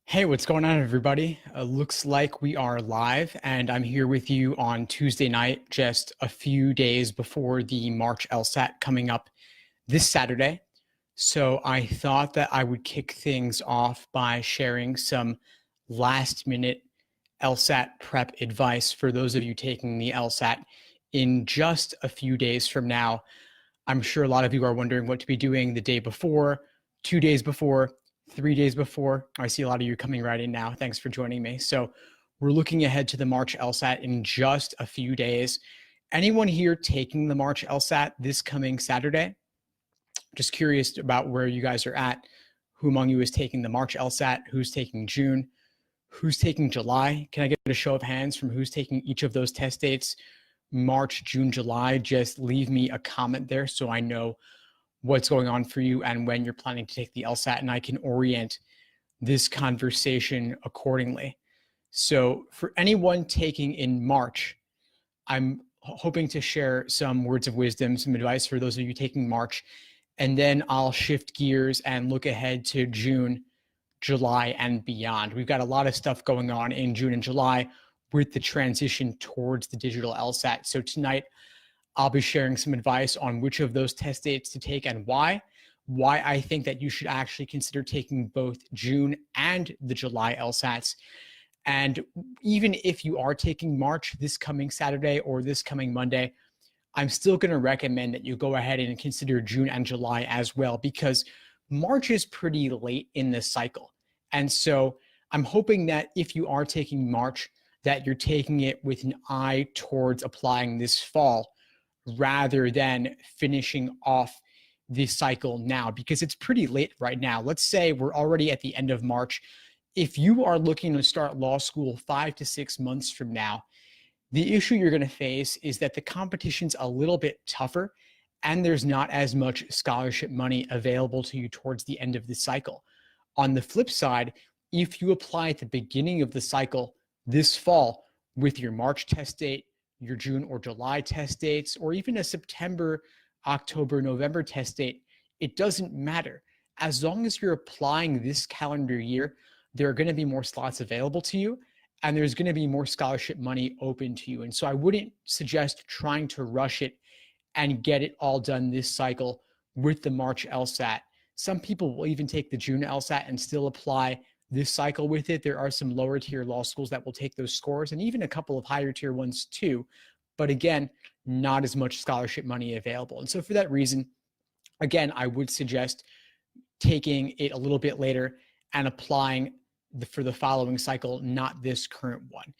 Hey, what's going on, everybody? Looks like we are live, and I'm here with you on Tuesday night, just a few days before the March LSAT coming up this Saturday. So I thought that I would kick things off by sharing some last-minute LSAT prep advice for those of you taking the LSAT in just a few days from now. I'm sure a lot of you are wondering what to be doing the day before, 2 days before, 3 days before. I see a lot of you coming right in now. Thanks for joining me. So we're looking ahead to the March LSAT in just a few days. Anyone here taking the March LSAT this coming Saturday? Just curious about where you guys are at. Who among you is taking the March LSAT? Who's taking June? Who's taking July? Can I get a show of hands from who's taking each of those test dates? March, June, July. Just leave me a comment there so I know what's going on for you and when you're planning to take the LSAT, and I can orient this conversation accordingly. So for anyone taking in March, I'm hoping to share some words of wisdom, some advice for those of you taking March, and then I'll shift gears and look ahead to June, July, and beyond. We've got a lot of stuff going on in June and July with the transition towards the digital LSAT. So tonight, I'll be sharing some advice on which of those test dates to take and why I think that you should actually consider taking both June and the July LSATs. And even if you are taking March this coming Saturday or this coming Monday, I'm still going to recommend that you go ahead and consider June and July as well, because March is pretty late in the cycle. And so I'm hoping that if you are taking March, that you're taking it with an eye towards applying this fall, rather than finishing off this cycle now, because it's pretty late right now. Let's say we're already at the end of March. If you are looking to start law school 5 to 6 months from now, the issue you're going to face is that the competition's a little bit tougher and there's not as much scholarship money available to you towards the end of the cycle. On the flip side, if you apply at the beginning of the cycle this fall with your March test date, your June or July test dates, or even a September, October, November test date, it doesn't matter. As long as you're applying this calendar year, there are going to be more slots available to you, and there's going to be more scholarship money open to you. And so I wouldn't suggest trying to rush it and get it all done this cycle with the March LSAT. Some people will even take the June LSAT and still apply this cycle with it. There are some lower tier law schools that will take those scores, and even a couple of higher tier ones too. But again, not as much scholarship money available. And so for that reason, again, I would suggest taking it a little bit later and applying for the following cycle, not this current one.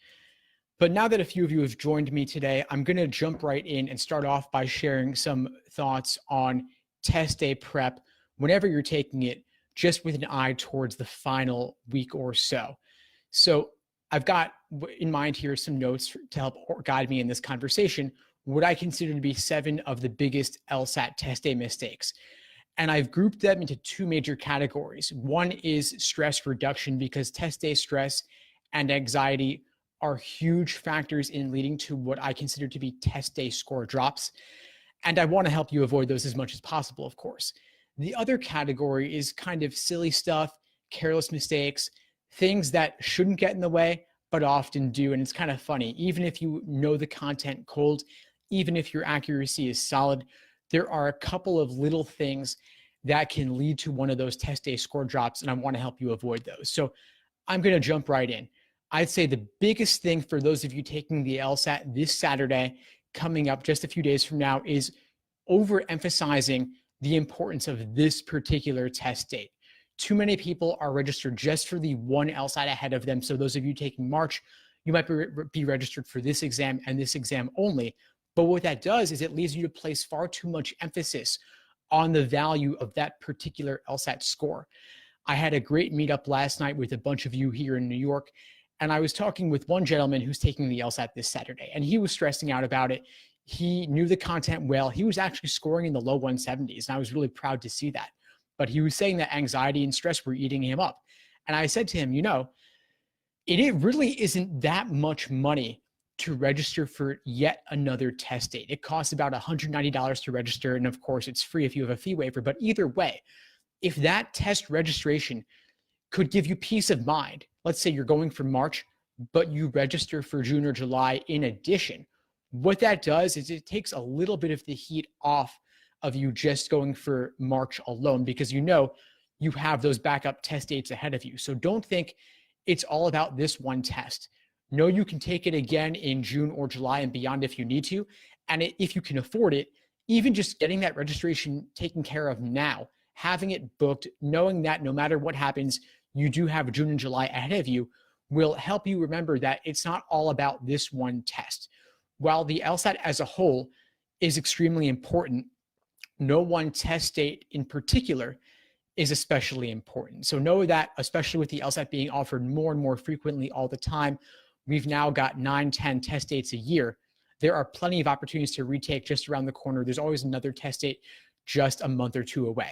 But now that a few of you have joined me today, I'm going to jump right in and start off by sharing some thoughts on test day prep whenever you're taking it, just with an eye towards the final week or so. So I've got in mind here some notes to help guide me in this conversation, what I consider to be 7 of the biggest LSAT test day mistakes. And I've grouped them into 2 major categories. One is stress reduction, because test day stress and anxiety are huge factors in leading to what I consider to be test day score drops. And I want to help you avoid those as much as possible, of course. The other category is kind of silly stuff, careless mistakes, things that shouldn't get in the way, but often do. And it's kind of funny. Even if you know the content cold, even if your accuracy is solid, there are a couple of little things that can lead to one of those test day score drops, and I want to help you avoid those. So I'm going to jump right in. I'd say the biggest thing for those of you taking the LSAT this Saturday, coming up just a few days from now, is overemphasizing the importance of this particular test date. Too many people are registered just for the one LSAT ahead of them. So those of you taking March, you might be registered for this exam and this exam only. But what that does is it leaves you to place far too much emphasis on the value of that particular LSAT score. I had a great meetup last night with a bunch of you here in New York, and I was talking with one gentleman who's taking the LSAT this Saturday, and he was stressing out about it. He knew the content well. He was actually scoring in the low 170s, and I was really proud to see that. But he was saying that anxiety and stress were eating him up. And I said to him, you know, it really isn't that much money to register for yet another test date. It costs about $190 to register, and of course, it's free if you have a fee waiver. But either way, if that test registration could give you peace of mind, let's say you're going for March, but you register for June or July in addition, what that does is it takes a little bit of the heat off of you just going for March alone, because you know you have those backup test dates ahead of you. So don't think it's all about this one test. No, you can take it again in June or July and beyond if you need to. And if you can afford it, even just getting that registration taken care of now, having it booked, knowing that no matter what happens, you do have June and July ahead of you, will help you remember that it's not all about this one test. While the LSAT as a whole is extremely important, no one test date in particular is especially important. So know that, especially with the LSAT being offered more and more frequently all the time, we've now got 9, 10 test dates a year. There are plenty of opportunities to retake just around the corner. There's always another test date just a month or two away.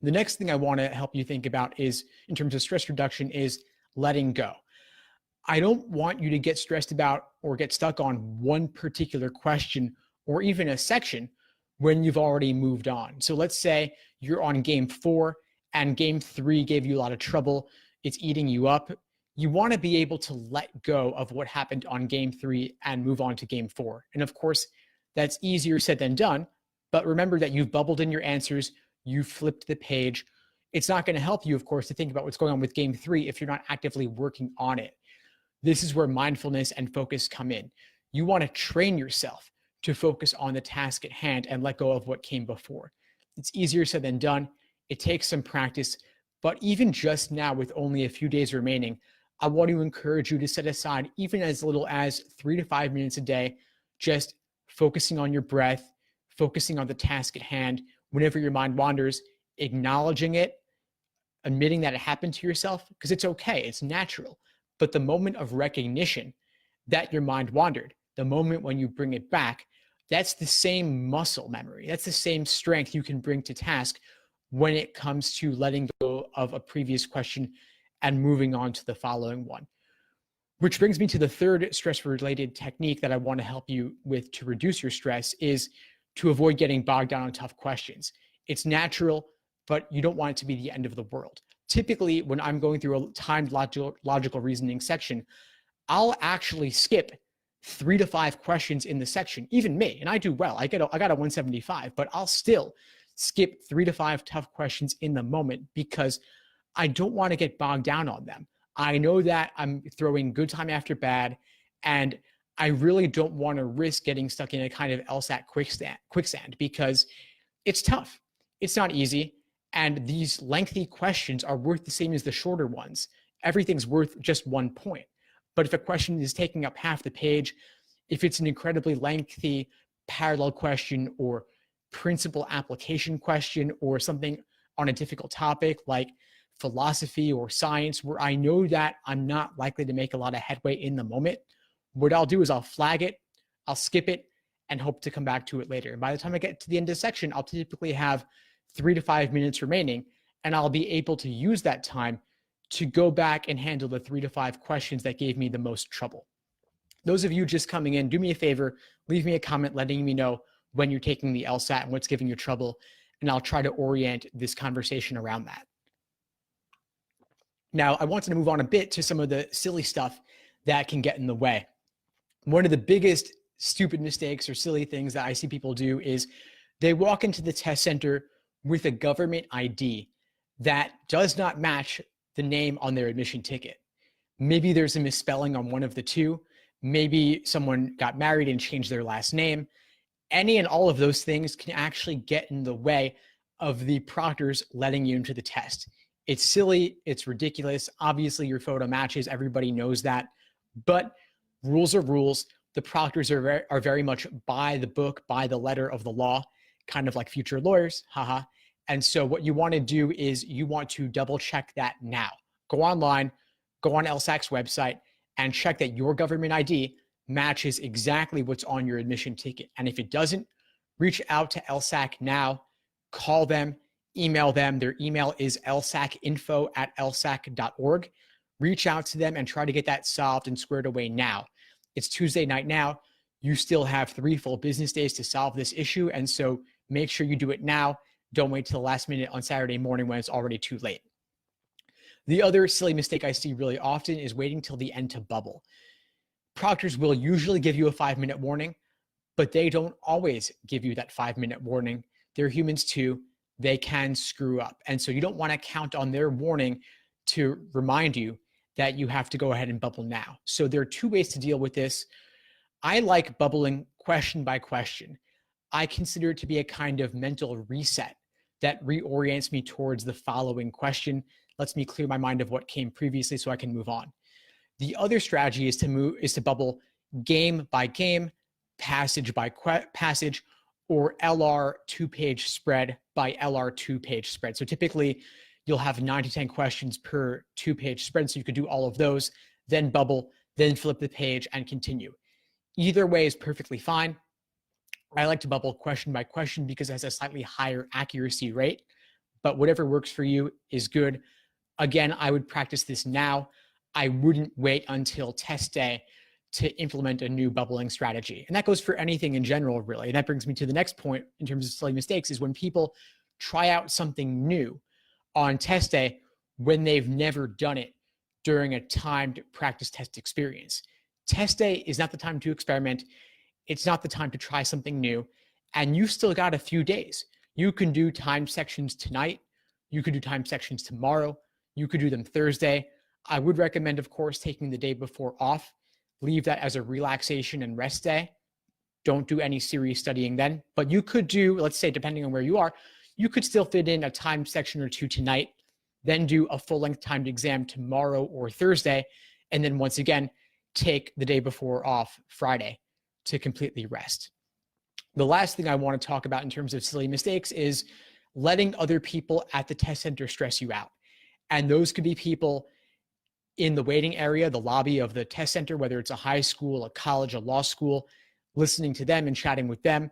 The next thing I want to help you think about is, in terms of stress reduction, is letting go. I don't want you to get stressed about or get stuck on one particular question or even a section when you've already moved on. So let's say you're on game 4 and game 3 gave you a lot of trouble. It's eating you up. You want to be able to let go of what happened on game 3 and move on to game 4. And of course, that's easier said than done. But remember that you've bubbled in your answers. You flipped the page. It's not going to help you, of course, to think about what's going on with game 3 if you're not actively working on it. This is where mindfulness and focus come in. You want to train yourself to focus on the task at hand and let go of what came before. It's easier said than done. It takes some practice, but even just now with only a few days remaining, I want to encourage you to set aside even as little as 3 to 5 minutes a day, just focusing on your breath, focusing on the task at hand. Whenever your mind wanders, acknowledging it, admitting that it happened to yourself, because it's okay, it's natural. But the moment of recognition that your mind wandered, the moment when you bring it back, that's the same muscle memory. That's the same strength you can bring to task when it comes to letting go of a previous question and moving on to the following one. Which brings me to the third stress-related technique that I want to help you with to reduce your stress, is to avoid getting bogged down on tough questions. It's natural, but you don't want it to be the end of the world. Typically, when I'm going through a timed logical reasoning section, I'll actually skip 3 to 5 questions in the section, even me, and I do well. I got a 175, but I'll still skip 3 to 5 tough questions in the moment because I don't want to get bogged down on them. I know that I'm throwing good time after bad, and I really don't want to risk getting stuck in a kind of LSAT quicksand because it's tough. It's not easy. And these lengthy questions are worth the same as the shorter ones. Everything's worth just 1 point. But if a question is taking up half the page, if it's an incredibly lengthy parallel question or principal application question or something on a difficult topic like philosophy or science, where I know that I'm not likely to make a lot of headway in the moment, what I'll do is I'll flag it, I'll skip it, and hope to come back to it later. And by the time I get to the end of the section, I'll typically have 3 to 5 minutes remaining, and I'll be able to use that time to go back and handle the 3 to 5 questions that gave me the most trouble. Those of you just coming in, do me a favor, leave me a comment letting me know when you're taking the LSAT and what's giving you trouble, and I'll try to orient this conversation around that. Now, I wanted to move on a bit to some of the silly stuff that can get in the way. One of the biggest stupid mistakes or silly things that I see people do is they walk into the test center with a government ID that does not match the name on their admission ticket. Maybe there's a misspelling on one of the two. Maybe someone got married and changed their last name. Any and all of those things can actually get in the way of the proctors letting you into the test. It's silly. It's ridiculous. Obviously, your photo matches. Everybody knows that. But rules are rules. The proctors are very much by the book, by the letter of the law, kind of like future lawyers. Haha. And so what you want to do is you want to double check that now. Go online, go on LSAC's website, and check that your government ID matches exactly what's on your admission ticket. And if it doesn't, reach out to LSAC now, call them, email them. Their email is lsacinfo@lsac.org. Reach out to them and try to get that solved and squared away now. It's Tuesday night now. You still have 3 full business days to solve this issue. And so make sure you do it now. Don't wait till the last minute on Saturday morning when it's already too late. The other silly mistake I see really often is waiting till the end to bubble. Proctors will usually give you a 5-minute warning, but they don't always give you that 5-minute warning. They're humans too. They can screw up. And so you don't want to count on their warning to remind you that you have to go ahead and bubble now. So there are 2 ways to deal with this. I like bubbling question by question. I consider it to be a kind of mental reset that reorients me towards the following question, lets me clear my mind of what came previously so I can move on. The other strategy is to bubble game by game, passage by passage, or LR 2-page spread by LR 2-page spread. So typically you'll have 9 to 10 questions per 2-page spread. So you could do all of those, then bubble, then flip the page and continue. Either way is perfectly fine. I like to bubble question by question because it has a slightly higher accuracy rate, but whatever works for you is good. Again, I would practice this now. I wouldn't wait until test day to implement a new bubbling strategy. And that goes for anything in general, really. And that brings me to the next point in terms of silly mistakes is when people try out something new on test day when they've never done it during a timed practice test experience. Test day is not the time to experiment. It's not the time to try something new. And you still got a few days. You can do timed sections tonight. You could do timed sections tomorrow. You could do them Thursday. I would recommend, of course, taking the day before off. Leave that as a relaxation and rest day. Don't do any serious studying then. But you could do, let's say, depending on where you are, you could still fit in a timed section or 2 tonight, then do a full-length timed exam tomorrow or Thursday, and then once again, take the day before off Friday to completely rest. The last thing I want to talk about in terms of silly mistakes is letting other people at the test center stress you out. And those could be people in the waiting area, the lobby of the test center, whether it's a high school, a college, a law school, listening to them and chatting with them.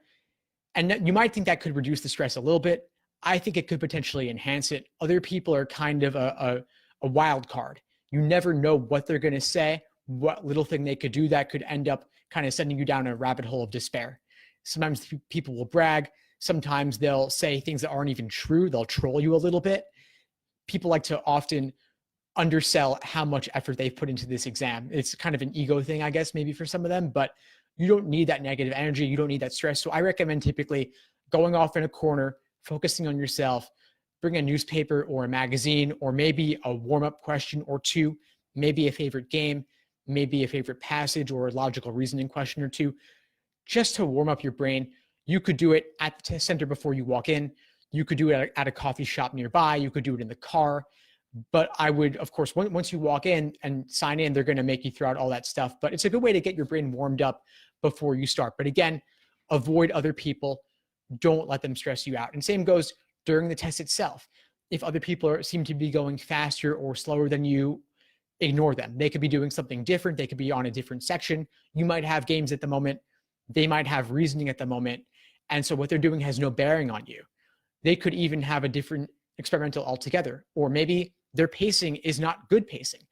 And you might think that could reduce the stress a little bit. I think it could potentially enhance it. Other people are kind of a wild card. You never know what they're going to say, what little thing they could do that could end up kind of sending you down a rabbit hole of despair. Sometimes people will brag. Sometimes they'll say things that aren't even true. They'll troll you a little bit. People like to often undersell how much effort they've put into this exam. It's kind of an ego thing, I guess, maybe for some of them, but you don't need that negative energy. You don't need that stress. So I recommend typically going off in a corner, focusing on yourself, bring a newspaper or a magazine, or maybe a warm-up question or 2, maybe a favorite game, maybe a favorite passage or a logical reasoning question or 2, just to warm up your brain. You could do it at the test center before you walk in. You could do it at a coffee shop nearby. You could do it in the car. But I would, of course, once you walk in and sign in, they're going to make you throw out all that stuff. But it's a good way to get your brain warmed up before you start. But again, avoid other people. Don't let them stress you out. And same goes during the test itself. If other people seem to be going faster or slower than you, ignore them. They could be doing something different. They could be on a different section. You might have games at the moment. They might have reasoning at the moment. And so what they're doing has no bearing on you. They could even have a different experimental altogether. Or maybe their pacing is not good pacing.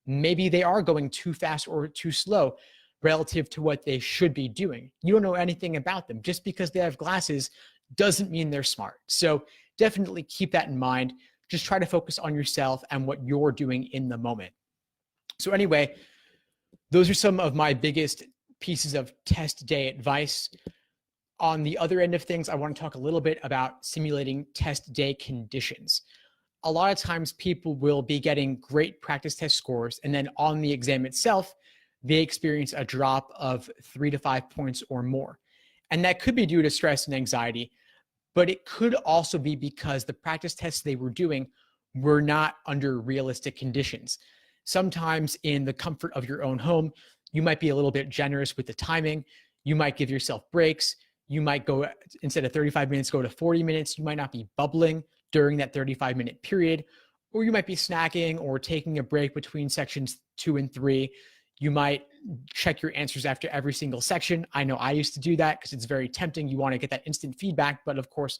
Maybe they are going too fast or too slow relative to what they should be doing. You don't know anything about them. Just because they have glasses doesn't mean they're smart. So definitely keep that in mind. Just try to focus on yourself and what you're doing in the moment. So anyway, those are some of my biggest pieces of test day advice. On the other end of things, I want to talk a little bit about simulating test day conditions. A lot of times people will be getting great practice test scores, and then on the exam itself, they experience a drop of 3 to 5 points or more. And that could be due to stress and anxiety, but it could also be because the practice tests they were doing were not under realistic conditions. Sometimes in the comfort of your own home, you might be a little bit generous with the timing. You might give yourself breaks. You might go, instead of 35 minutes, go to 40 minutes. You might not be bubbling during that 35-minute period, or you might be snacking or taking a break between sections 2 and 3. You might check your answers after every single section. I know I used to do that because it's very tempting. You want to get that instant feedback, but of course,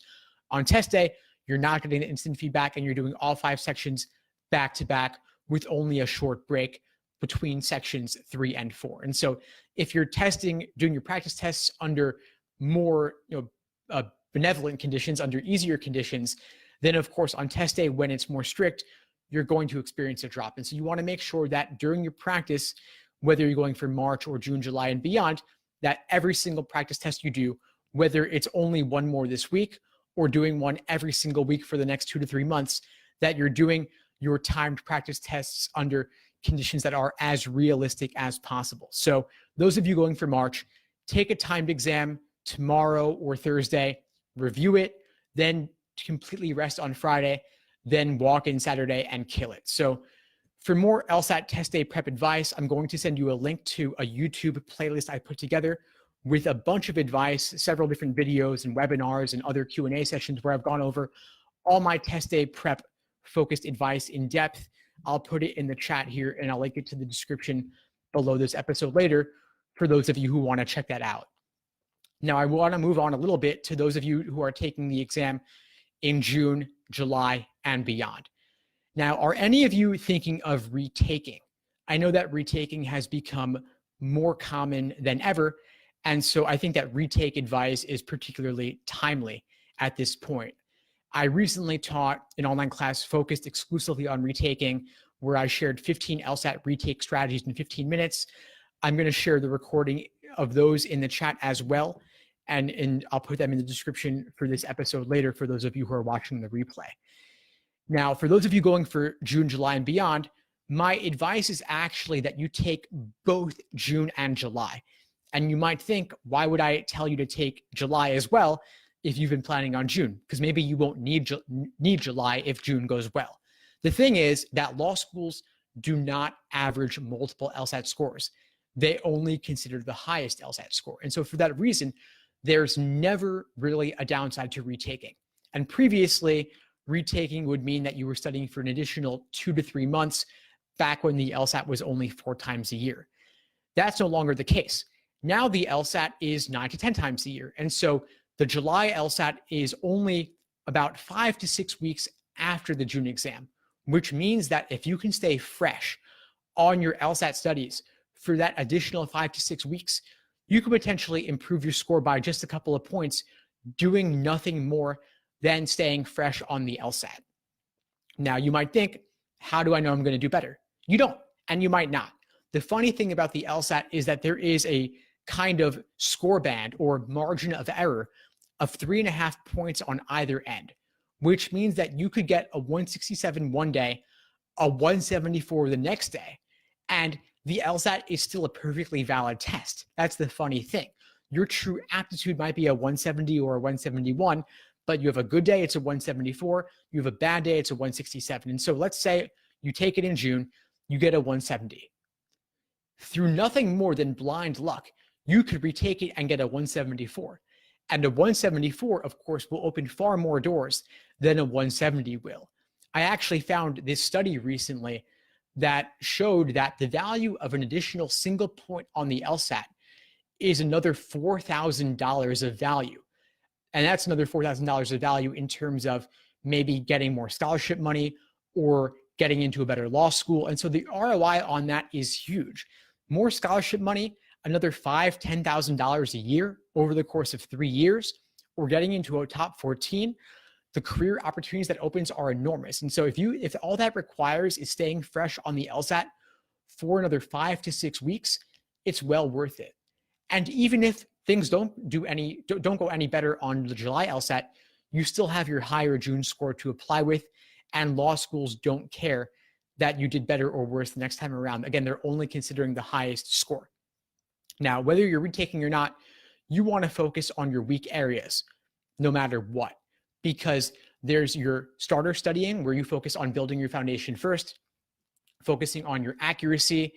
on test day, you're not getting the instant feedback and you're doing all 5 sections back to back with only a short break. between sections 3 and 4. And so if you're doing your practice tests under more benevolent conditions, under easier conditions, then of course on test day when it's more strict, you're going to experience a drop. And so you want to make sure that during your practice, whether you're going for March or June, July, and beyond, that every single practice test you do, whether it's only one more this week or doing one every single week for the next 2 to 3 months, that you're doing your timed practice tests under conditions that are as realistic as possible. So those of you going for March, take a timed exam tomorrow or Thursday, review it, then completely rest on Friday, then walk in Saturday and kill it. So for more LSAT test day prep advice, I'm going to send you a link to a YouTube playlist I put together with a bunch of advice, several different videos and webinars and other Q&A sessions where I've gone over all my test day prep focused advice in depth. I'll put it in the chat here and I'll link it to the description below this episode later for those of you who want to check that out. Now, I want to move on a little bit to those of you who are taking the exam in June, July, and beyond. Now, are any of you thinking of retaking? I know that retaking has become more common than ever, and so I think that retake advice is particularly timely at this point. I recently taught an online class focused exclusively on retaking, where I shared 15 LSAT retake strategies in 15 minutes. I'm going to share the recording of those in the chat as well, and I'll put them in the description for this episode later for those of you who are watching the replay. Now, for those of you going for June, July, and beyond, my advice is actually that you take both June and July. And you might think, why would I tell you to take July as well if you've been planning on June? Because maybe you won't need July if June goes well. The thing is that law schools do not average multiple LSAT scores. They only consider the highest LSAT score. And so for that reason, there's never really a downside to retaking. And previously, retaking would mean that you were studying for an additional 2 to 3 months back when the LSAT was only 4 times a year. That's no longer the case. Now the LSAT is 9 to 10 times a year. And so the July LSAT is only about 5 to 6 weeks after the June exam, which means that if you can stay fresh on your LSAT studies for that additional 5 to 6 weeks, you could potentially improve your score by just a couple of points, doing nothing more than staying fresh on the LSAT. Now, you might think, how do I know I'm going to do better? You don't, and you might not. The funny thing about the LSAT is that there is a kind of score band or margin of error of 3.5 points on either end, which means that you could get a 167 one day, a 174 the next day, and the LSAT is still a perfectly valid test. That's the funny thing. Your true aptitude might be a 170 or a 171, but you have a good day, it's a 174. You have a bad day, it's a 167. And so let's say you take it in June, you get a 170. Through nothing more than blind luck, you could retake it and get a 174. And a 174, of course, will open far more doors than a 170 will. I actually found this study recently that showed that the value of an additional single point on the LSAT is another $4,000 of value. And that's another $4,000 of value in terms of maybe getting more scholarship money or getting into a better law school. And so the ROI on that is huge. More scholarship money, another $5,000, $10,000 a year over the course of 3 years, or getting into a top 14, the career opportunities that opens are enormous. And so if all that requires is staying fresh on the LSAT for another 5 to 6 weeks, it's well worth it. And even if things don't go any better on the July LSAT, you still have your higher June score to apply with, and law schools don't care that you did better or worse the next time around. Again, they're only considering the highest score. Now, whether you're retaking or not, you want to focus on your weak areas no matter what, because there's your starter studying where you focus on building your foundation first, focusing on your accuracy,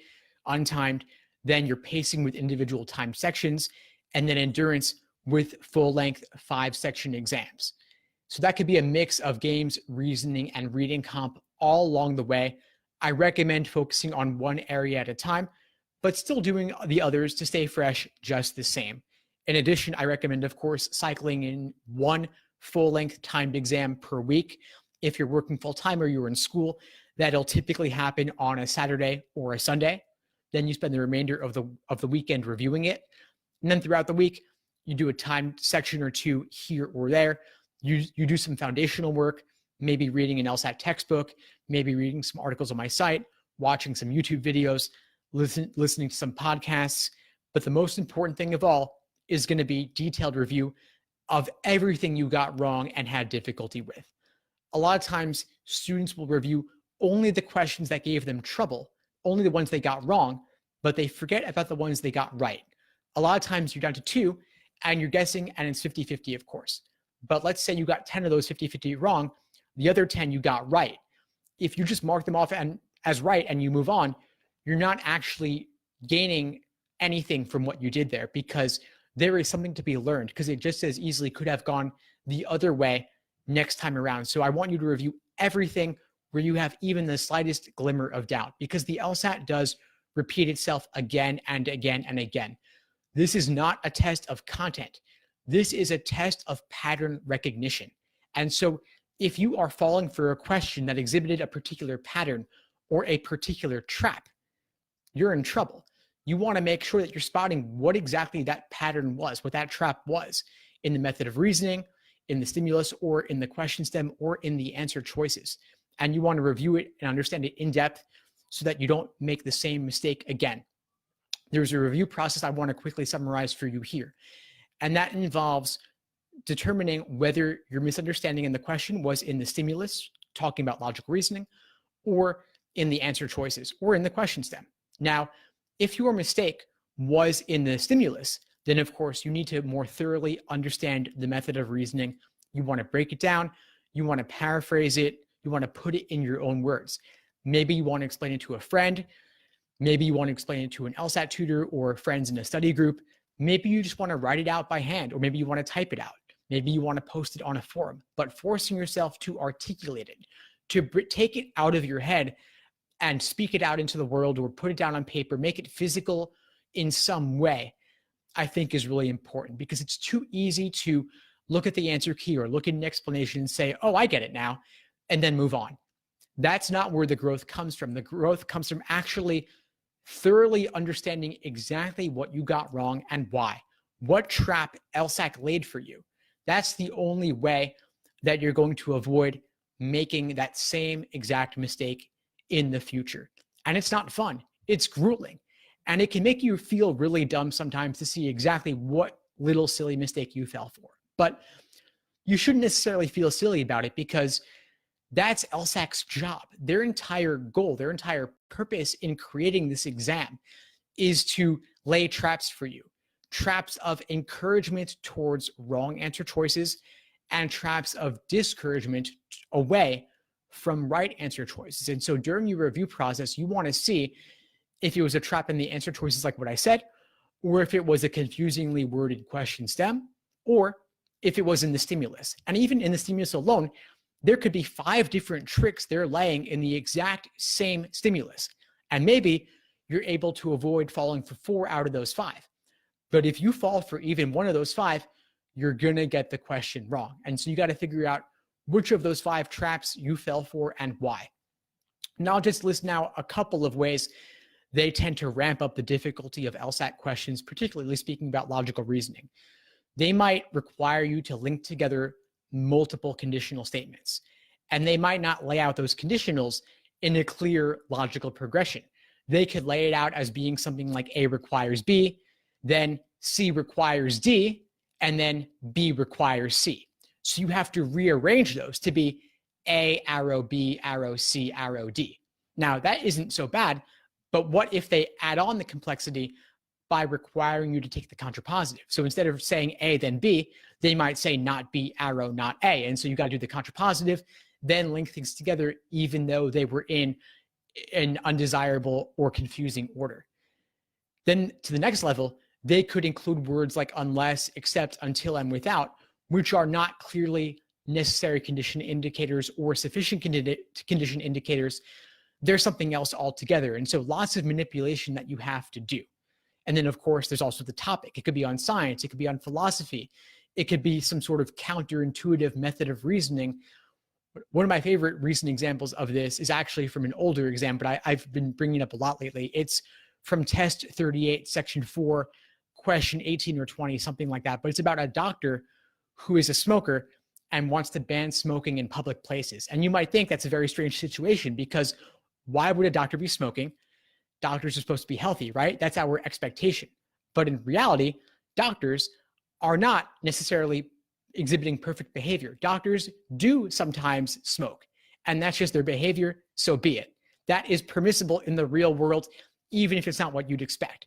untimed, then your pacing with individual timed sections, and then endurance with full-length 5-section exams. So that could be a mix of games, reasoning, and reading comp all along the way. I recommend focusing on one area at a time, but still doing the others to stay fresh just the same. In addition, I recommend, of course, cycling in one full-length timed exam per week. If you're working full-time or you're in school, that'll typically happen on a Saturday or a Sunday. Then you spend the remainder of the weekend reviewing it. And then throughout the week, you do a timed section or two here or there. You do some foundational work, maybe reading an LSAT textbook, maybe reading some articles on my site, watching some YouTube videos, listening to some podcasts. But the most important thing of all is going to be detailed review of everything you got wrong and had difficulty with. A lot of times, students will review only the questions that gave them trouble, only the ones they got wrong, but they forget about the ones they got right. A lot of times you're down to 2 and you're guessing, and it's 50-50, of course. But let's say you got 10 of those 50-50 wrong, the other 10 you got right. If you just mark them off as right and you move on, you're not actually gaining anything from what you did there, because there is something to be learned, because it just as easily could have gone the other way next time around. So I want you to review everything where you have even the slightest glimmer of doubt, because the LSAT does repeat itself again and again and again. This is not a test of content. This is a test of pattern recognition. And so if you are falling for a question that exhibited a particular pattern or a particular trap, you're in trouble. You want to make sure that you're spotting what exactly that pattern was, what that trap was in the method of reasoning, in the stimulus, or in the question stem, or in the answer choices. And you want to review it and understand it in depth so that you don't make the same mistake again. There's a review process I want to quickly summarize for you here. And that involves determining whether your misunderstanding in the question was in the stimulus, talking about logical reasoning, or in the answer choices, or in the question stem. Now, if your mistake was in the stimulus, then of course you need to more thoroughly understand the method of reasoning. You want to break it down. You want to paraphrase it. You want to put it in your own words. Maybe you want to explain it to a friend. Maybe you want to explain it to an LSAT tutor or friends in a study group. Maybe you just want to write it out by hand, or maybe you want to type it out. Maybe you want to post it on a forum, but forcing yourself to articulate it, to take it out of your head and speak it out into the world, or put it down on paper, make it physical in some way, I think is really important, because it's too easy to look at the answer key or look at an explanation and say, oh, I get it now, and then move on. That's not where the growth comes from. The growth comes from actually thoroughly understanding exactly what you got wrong and why. What trap LSAT laid for you. That's the only way that you're going to avoid making that same exact mistake in the future. And it's not fun. It's grueling. And it can make you feel really dumb sometimes to see exactly what little silly mistake you fell for. But you shouldn't necessarily feel silly about it, because that's LSAC's job. Their entire goal, their entire purpose in creating this exam is to lay traps for you. Traps of encouragement towards wrong answer choices, and traps of discouragement away from right answer choices. And so during your review process, you want to see if it was a trap in the answer choices, like what I said, or if it was a confusingly worded question stem, or if it was in the stimulus. And even in the stimulus alone, there could be 5 different tricks they're laying in the exact same stimulus. And maybe you're able to avoid falling for 4 out of those 5. But if you fall for even one of those 5, you're going to get the question wrong. And so you got to figure out which of those 5 traps you fell for and why. Now I'll just list now a couple of ways they tend to ramp up the difficulty of LSAT questions, particularly speaking about logical reasoning. They might require you to link together multiple conditional statements, and they might not lay out those conditionals in a clear logical progression. They could lay it out as being something like A requires B, then C requires D, and then B requires C. So you have to rearrange those to be A arrow B arrow C arrow D. Now that isn't so bad, but what if they add on the complexity by requiring you to take the contrapositive? So instead of saying A then B, they might say not B arrow not A. And so you got to do the contrapositive, then link things together, even though they were in an undesirable or confusing order. Then to the next level, they could include words like unless, except, until, and without, which are not clearly necessary condition indicators or sufficient condition indicators. There's something else altogether. And so lots of manipulation that you have to do. And then, of course, there's also the topic. It could be on science. It could be on philosophy. It could be some sort of counterintuitive method of reasoning. One of my favorite recent examples of this is actually from an older exam, but I've been bringing it up a lot lately. It's from test 38, section 4, question 18 or 20, something like that. But it's about a doctor who is a smoker and wants to ban smoking in public places. And you might think that's a very strange situation, because why would a doctor be smoking? Doctors are supposed to be healthy, right? That's our expectation. But in reality, doctors are not necessarily exhibiting perfect behavior. Doctors do sometimes smoke, and that's just their behavior, so be it. That is permissible in the real world, even if it's not what you'd expect.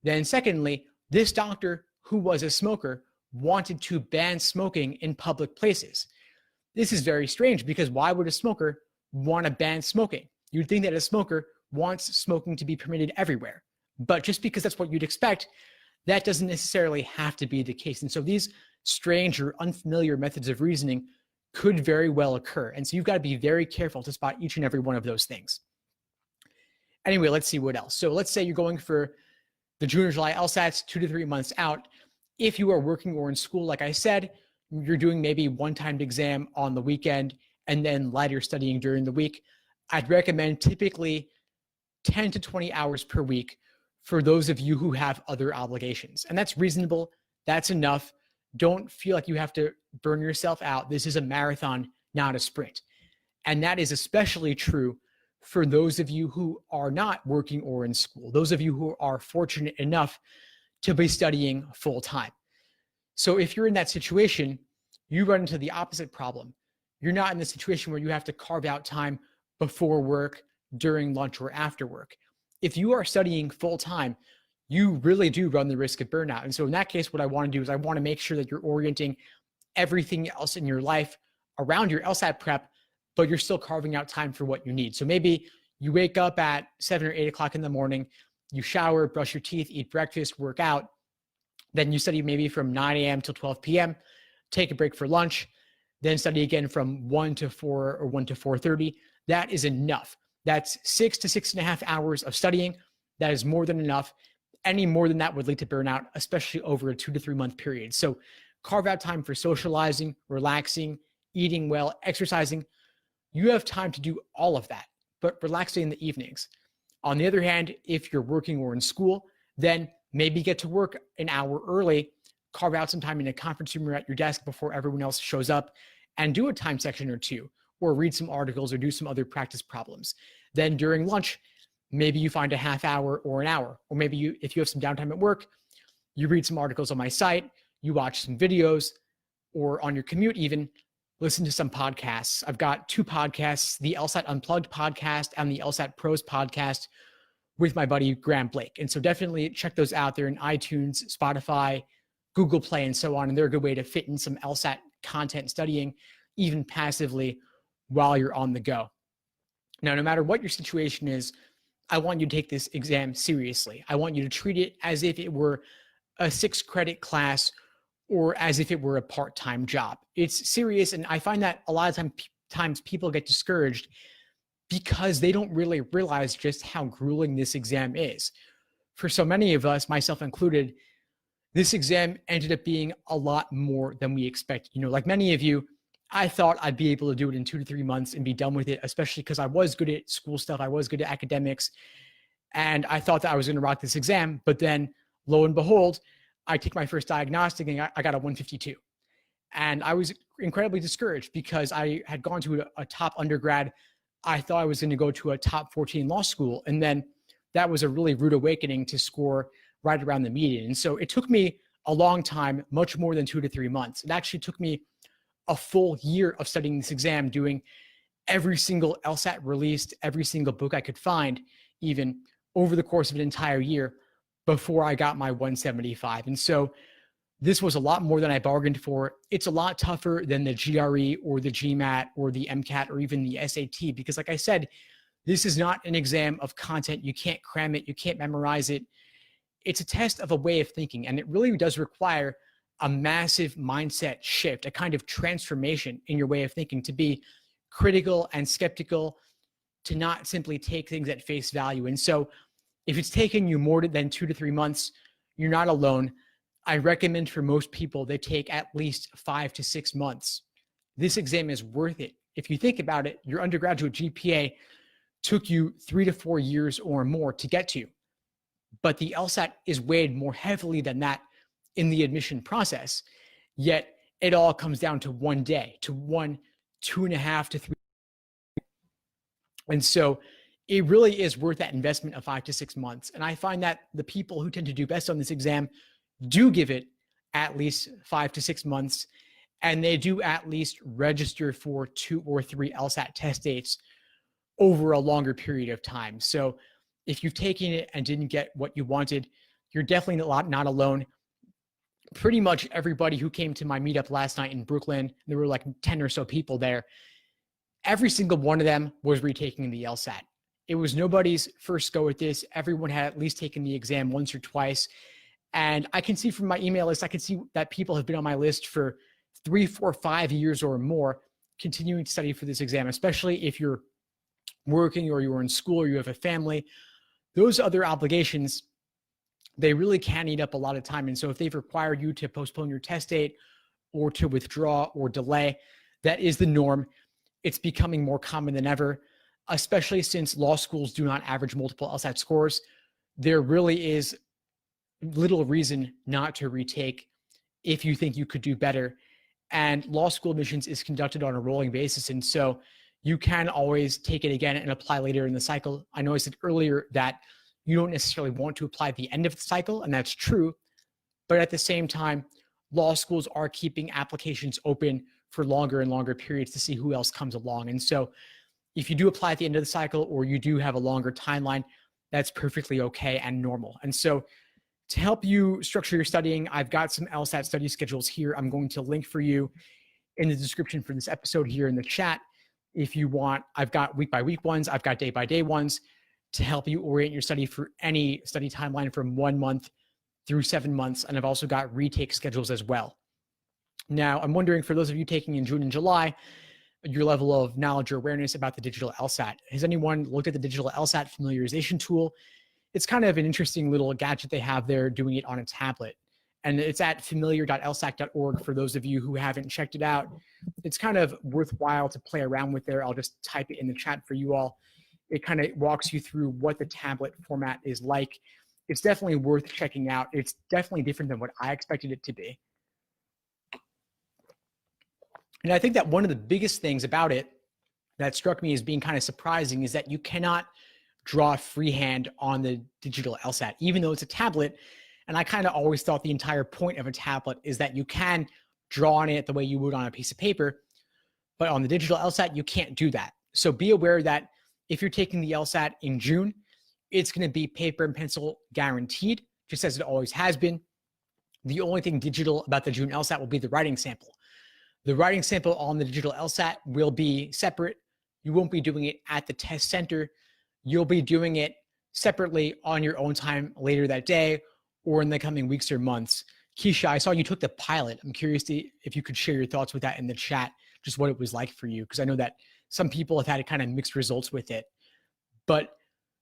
Then secondly, this doctor who was a smoker wanted to ban smoking in public places. This is very strange, because why would a smoker want to ban smoking? You'd think that a smoker wants smoking to be permitted everywhere. But just because that's what you'd expect, that doesn't necessarily have to be the case. And so these strange or unfamiliar methods of reasoning could very well occur. And so you've got to be very careful to spot each and every one of those things. Anyway, let's see what else. So let's say you're going for the June or July LSATs 2 to 3 months out. If you are working or in school, like I said, you're doing maybe one-timed exam on the weekend and then lighter studying during the week. I'd recommend typically 10 to 20 hours per week for those of you who have other obligations. And that's reasonable. That's enough. Don't feel like you have to burn yourself out. This is a marathon, not a sprint. And that is especially true for those of you who are not working or in school, those of you who are fortunate enough to be studying full time. So if you're in that situation, you run into the opposite problem. You're not in the situation where you have to carve out time before work, during lunch, or after work. If you are studying full time, you really do run the risk of burnout. And so in that case, what I want to do is I want to make sure that you're orienting everything else in your life around your LSAT prep, but you're still carving out time for what you need. So maybe you wake up at 7 or 8 o'clock in the morning, you shower, brush your teeth, eat breakfast, work out. Then you study maybe from 9 a.m. till 12 p.m., take a break for lunch, then study again from 1 to 4 or 1 to 4:30. That is enough. That's 6 to 6.5 hours of studying. That is more than enough. Any more than that would lead to burnout, especially over a 2 to 3 month period. So carve out time for socializing, relaxing, eating well, exercising. You have time to do all of that, but relaxing in the evenings. On the other hand, if you're working or in school, then maybe get to work an hour early, carve out some time in a conference room or at your desk before everyone else shows up, and do a time section or two, or read some articles or do some other practice problems. Then during lunch, maybe you find a half hour or an hour, or maybe if you have some downtime at work, you read some articles on my site, you watch some videos, or on your commute even, listen to some podcasts. I've got 2 podcasts, the LSAT Unplugged podcast and the LSAT Pros podcast with my buddy Graham Blake. And so definitely check those out. They're in iTunes, Spotify, Google Play, and so on. And they're a good way to fit in some LSAT content studying, even passively, while you're on the go. Now, no matter what your situation is, I want you to take this exam seriously. I want you to treat it as if it were a 6-credit class or as if it were a part-time job. It's serious, and I find that a lot of times people get discouraged because they don't really realize just how grueling this exam is. For so many of us, myself included, this exam ended up being a lot more than we expected. You know, like many of you, I thought I'd be able to do it in 2 to 3 months and be done with it, especially because I was good at school stuff. I was good at academics. And I thought that I was going to rock this exam. But then lo and behold, I take my first diagnostic and I got a 152. And I was incredibly discouraged because I had gone to a top undergrad. I thought I was going to go to a top 14 law school. And then that was a really rude awakening to score right around the median. And so it took me a long time, much more than 2 to 3 months. It actually took me a full year of studying this exam, doing every single LSAT released, every single book I could find, even over the course of an entire year before I got my 175. And so this was a lot more than I bargained for. It's a lot tougher than the GRE or the GMAT or the MCAT or even the SAT, because like I said, this is not an exam of content. You can't cram it. You can't memorize it. It's a test of a way of thinking, and it really does require a massive mindset shift, a kind of transformation in your way of thinking, to be critical and skeptical, to not simply take things at face value. And so if it's taken you more than 2 to 3 months, you're not alone. I recommend for most people, they take at least 5 to 6 months. This exam is worth it. If you think about it, your undergraduate GPA took you 3 to 4 years or more to get to. but the LSAT is weighed more heavily than that in the admission process. Yet it all comes down to one day, to 2.5 to 3. And so it really is worth that investment of 5 to 6 months. And I find that the people who tend to do best on this exam do give it at least 5 to 6 months, and they do at least register for 2 or 3 LSAT test dates over a longer period of time. So if you've taken it and didn't get what you wanted, you're definitely not alone. Pretty much everybody who came to my meetup last night in Brooklyn, there were like 10 or so people there, every single one of them was retaking the LSAT. It was nobody's first go at this. Everyone had at least taken the exam once or twice. And I can see from my email list, I can see that people have been on my list for 3, 4, 5 years or more, continuing to study for this exam, especially if you're working or you're in school or you have a family. Those other obligations, they really can eat up a lot of time. And so if they've required you to postpone your test date or to withdraw or delay, that is the norm. It's becoming more common than ever, especially since law schools do not average multiple LSAT scores. There really is little reason not to retake if you think you could do better. And law school admissions is conducted on a rolling basis. And so you can always take it again and apply later in the cycle. I know I said earlier that you don't necessarily want to apply at the end of the cycle, and that's true. But at the same time, law schools are keeping applications open for longer and longer periods to see who else comes along. And so if you do apply at the end of the cycle or you do have a longer timeline, that's perfectly okay and normal. And so to help you structure your studying, I've got some LSAT study schedules here. I'm going to link for you in the description for this episode here in the chat. If you want, I've got week by week ones, I've got day by day ones to help you orient your study for any study timeline from 1 month through 7 months. And I've also got retake schedules as well. Now, I'm wondering, for those of you taking in June and July, your level of knowledge or awareness about the digital LSAT. Has anyone looked at the digital LSAT familiarization tool? It's kind of an interesting little gadget they have there, doing it on a tablet. And it's at familiar.lsac.org for those of you who haven't checked it out. It's kind of worthwhile to play around with there. I'll just type it in the chat for you all. It kind of walks you through what the tablet format is like. It's definitely worth checking out. It's definitely different than what I expected it to be. And I think that one of the biggest things about it that struck me as being kind of surprising is that you cannot draw freehand on the digital LSAT, even though it's a tablet. And I kind of always thought the entire point of a tablet is that you can draw on it the way you would on a piece of paper, but on the digital LSAT, you can't do that. So be aware that if you're taking the LSAT in June, it's going to be paper and pencil guaranteed, just as it always has been. The only thing digital about the June LSAT will be the writing sample. The writing sample on the digital LSAT will be separate. You won't be doing it at the test center. You'll be doing it separately on your own time later that day or in the coming weeks or months. Keisha, I saw you took the pilot. I'm curious if you could share your thoughts with that in the chat, just what it was like for you, because I know that some people have had kind of mixed results with it. But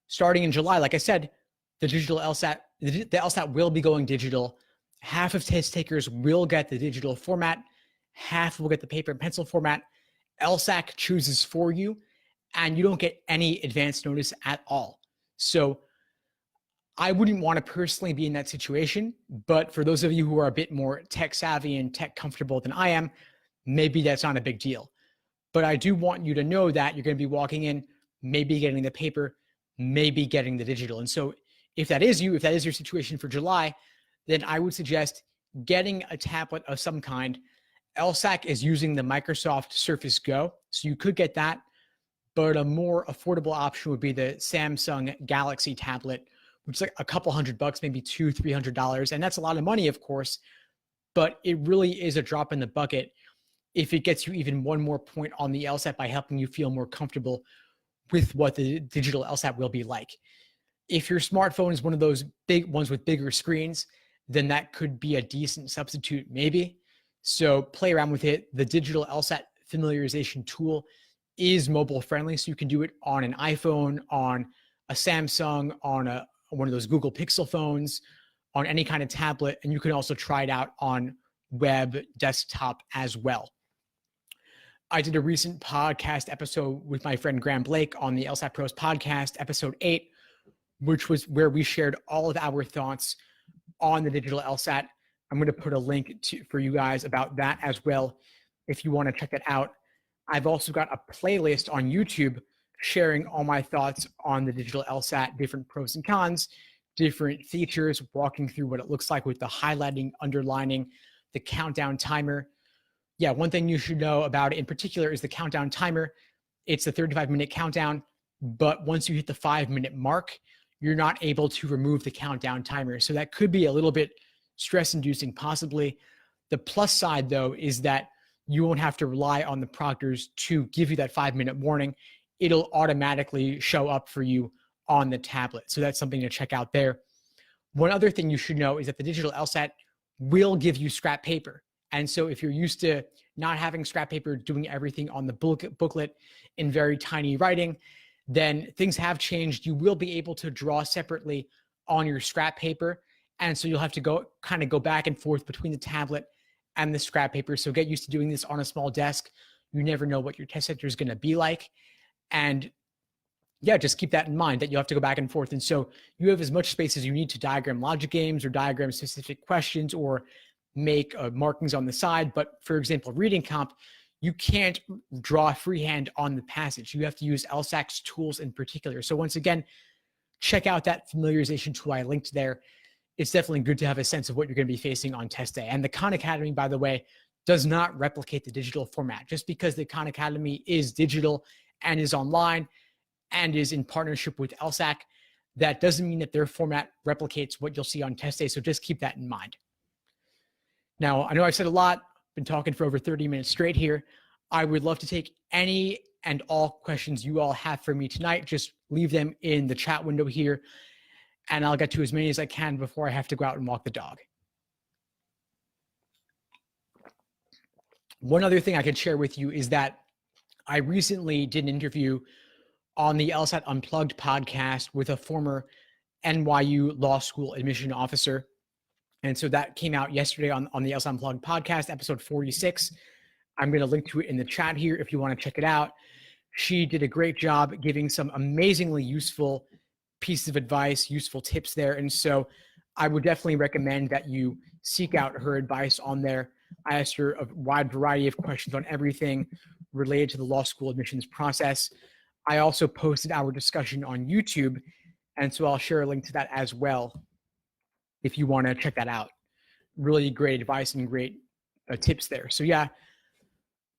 starting in July, like I said, the digital LSAT, the LSAT will be going digital. Half of test takers will get the digital format. Half will get the paper and pencil format. LSAC chooses for you, and you don't get any advance notice at all. So I wouldn't want to personally be in that situation, but for those of you who are a bit more tech savvy and tech comfortable than I am, maybe that's not a big deal. But I do want you to know that you're going to be walking in, maybe getting the paper, maybe getting the digital. And so if that is you, if that is your situation for July, then I would suggest getting a tablet of some kind. LSAC is using the Microsoft Surface Go, so you could get that, but a more affordable option would be the Samsung Galaxy tablet, which is like a couple $100, maybe $200-300. And that's a lot of money, of course, but it really is a drop in the bucket if it gets you even one more point on the LSAT by helping you feel more comfortable with what the digital LSAT will be like. If your smartphone is one of those big ones with bigger screens, then that could be a decent substitute, maybe. So play around with it. The digital LSAT familiarization tool is mobile friendly, so you can do it on an iPhone, on a Samsung, on one of those Google Pixel phones, on any kind of tablet, and you can also try it out on web desktop as well. I did a recent podcast episode with my friend Graham Blake on the LSAT Pros podcast, episode 8, which was where we shared all of our thoughts on the digital LSAT. I'm going to put a link for you guys about that as well if you want to check it out. I've also got a playlist on YouTube sharing all my thoughts on the digital LSAT, different pros and cons, different features, walking through what it looks like with the highlighting, underlining, the countdown timer. Yeah, one thing you should know about it in particular is the countdown timer. It's a 35-minute countdown, but once you hit the 5-minute mark, you're not able to remove the countdown timer. So that could be a little bit stress-inducing, possibly. The plus side, though, is that you won't have to rely on the proctors to give you that 5-minute warning. It'll automatically show up for you on the tablet. So that's something to check out there. One other thing you should know is that the digital LSAT will give you scrap paper. And so if you're used to not having scrap paper, doing everything on the booklet in very tiny writing, then things have changed. You will be able to draw separately on your scrap paper. And so you'll have to go back and forth between the tablet and the scrap paper. So get used to doing this on a small desk. You never know what your test center is going to be like. And yeah, just keep that in mind that you have to go back and forth. And so you have as much space as you need to diagram logic games or diagram specific questions or make markings on the side. But for example, reading comp, you can't draw freehand on the passage. You have to use LSAC's tools in particular. So once again, check out that familiarization tool I linked there. It's definitely good to have a sense of what you're going to be facing on test day. And the Khan Academy, by the way, does not replicate the digital format. Just because the Khan Academy is digital and is online and is in partnership with LSAC, that doesn't mean that their format replicates what you'll see on test day. So just keep that in mind. Now, I know I've said a lot, been talking for over 30 minutes straight here. I would love to take any and all questions you all have for me tonight. Just leave them in the chat window here, and I'll get to as many as I can before I have to go out and walk the dog. One other thing I can share with you is that I recently did an interview on the LSAT Unplugged podcast with a former NYU law school admission officer. And so that came out yesterday on the LSAT Unplugged podcast, episode 46. I'm going to link to it in the chat here if you want to check it out. She did a great job giving some amazingly useful pieces of advice, useful tips there. And so I would definitely recommend that you seek out her advice on there. I asked her a wide variety of questions on everything related to the law school admissions process. I also posted our discussion on YouTube, and so I'll share a link to that as well if you want to check that out. Really great advice and great tips there. So yeah,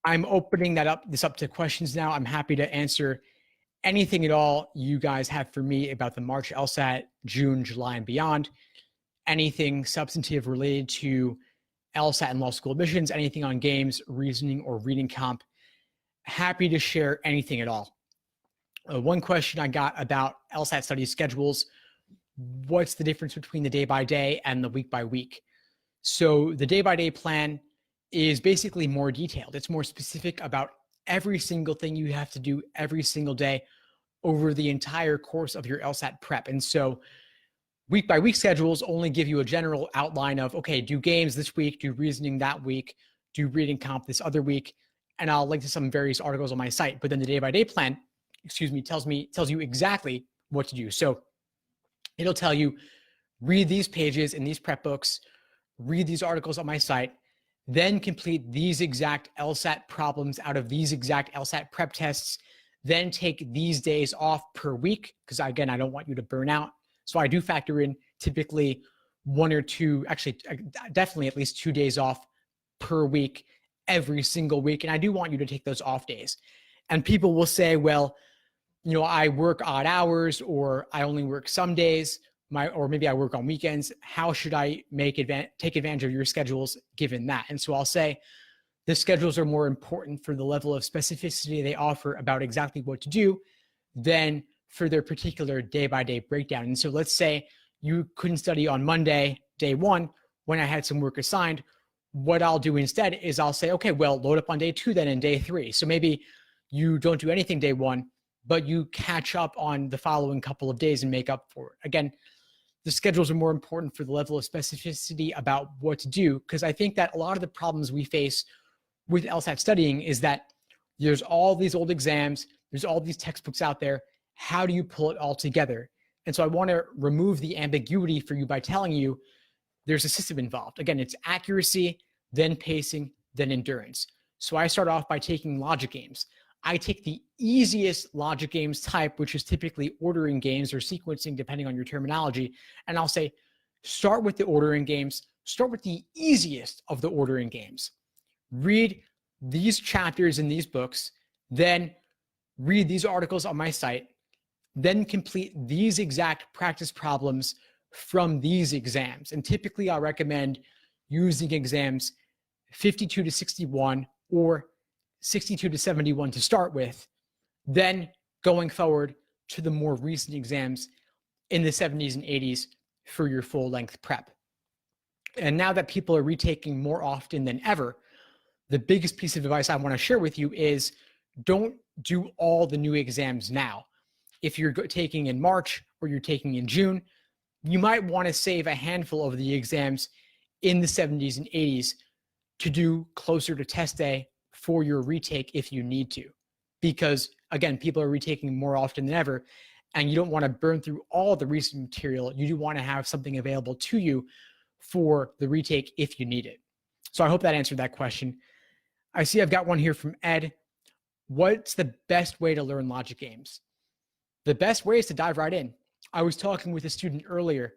I'm opening this up to questions now. I'm happy to answer anything at all you guys have for me about the March LSAT, June, July, and beyond. Anything substantive related to LSAT and law school admissions, anything on games, reasoning, or reading comp. Happy to share anything at all. One question I got about LSAT study schedules: what's the difference between the day-by-day and the week-by-week? So the day-by-day plan is basically more detailed. It's more specific about every single thing you have to do every single day over the entire course of your LSAT prep. And so week-by-week schedules only give you a general outline of, okay, do games this week, do reasoning that week, do reading comp this other week, and I'll link to some various articles on my site. But then the day-by-day plan, tells you exactly what to do. So it'll tell you, read these pages in these prep books, read these articles on my site, then complete these exact LSAT problems out of these exact LSAT prep tests, then take these days off per week, because again, I don't want you to burn out. So I do factor in typically one or two, actually definitely at least 2 days off per week, every single week. And I do want you to take those off days. And people will say, well, you know, I work odd hours, or I only work some days, or maybe I work on weekends. How should I take advantage of your schedules given that? And so I'll say the schedules are more important for the level of specificity they offer about exactly what to do than for their particular day-by-day breakdown. And so let's say you couldn't study on Monday, day one, when I had some work assigned. What I'll do instead is I'll say, okay, well, load up on day two then and day three. So maybe you don't do anything day one, but you catch up on the following couple of days and make up for it. Again, the schedules are more important for the level of specificity about what to do, because I think that a lot of the problems we face with LSAT studying is that there's all these old exams, there's all these textbooks out there. How do you pull it all together? And so I want to remove the ambiguity for you by telling you there's a system involved. Again, it's accuracy, then pacing, then endurance. So I start off by taking logic games. I take the easiest logic games type, which is typically ordering games or sequencing, depending on your terminology. And I'll say, start with the ordering games, start with the easiest of the ordering games. Read these chapters in these books, then read these articles on my site, then complete these exact practice problems from these exams. And typically I'll recommend using exams 52 to 61 or 62 to 71 to start with, then going forward to the more recent exams in the 70s and 80s for your full length prep. And now that people are retaking more often than ever, the biggest piece of advice I want to share with you is don't do all the new exams now. If you're taking in March or you're taking in June, you might want to save a handful of the exams in the 70s and 80s to do closer to test day for your retake if you need to. Because again, people are retaking more often than ever, and you don't want to burn through all the recent material. You do want to have something available to you for the retake if you need it. So I hope that answered that question. I see I've got one here from Ed. What's the best way to learn logic games? The best way is to dive right in. I was talking with a student earlier,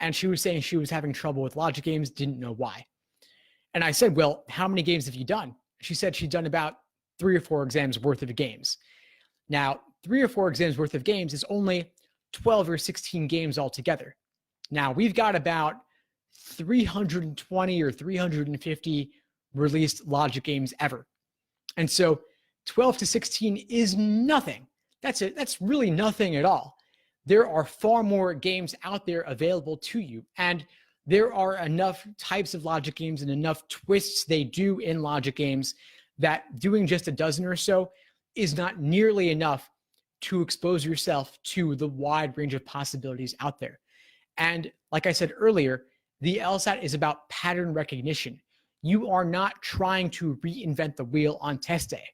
and she was saying she was having trouble with logic games, didn't know why. And I said, well, how many games have you done? She said she'd done about 3 or 4 exams worth of games. Now, 3 or 4 exams worth of games is only 12 or 16 games altogether. Now, we've got about 320 or 350 released logic games ever. And so 12 to 16 is nothing. That's really nothing at all. There are far more games out there available to you. And there are enough types of logic games and enough twists they do in logic games that doing just a dozen or so is not nearly enough to expose yourself to the wide range of possibilities out there. And like I said earlier, the LSAT is about pattern recognition. You are not trying to reinvent the wheel on test day.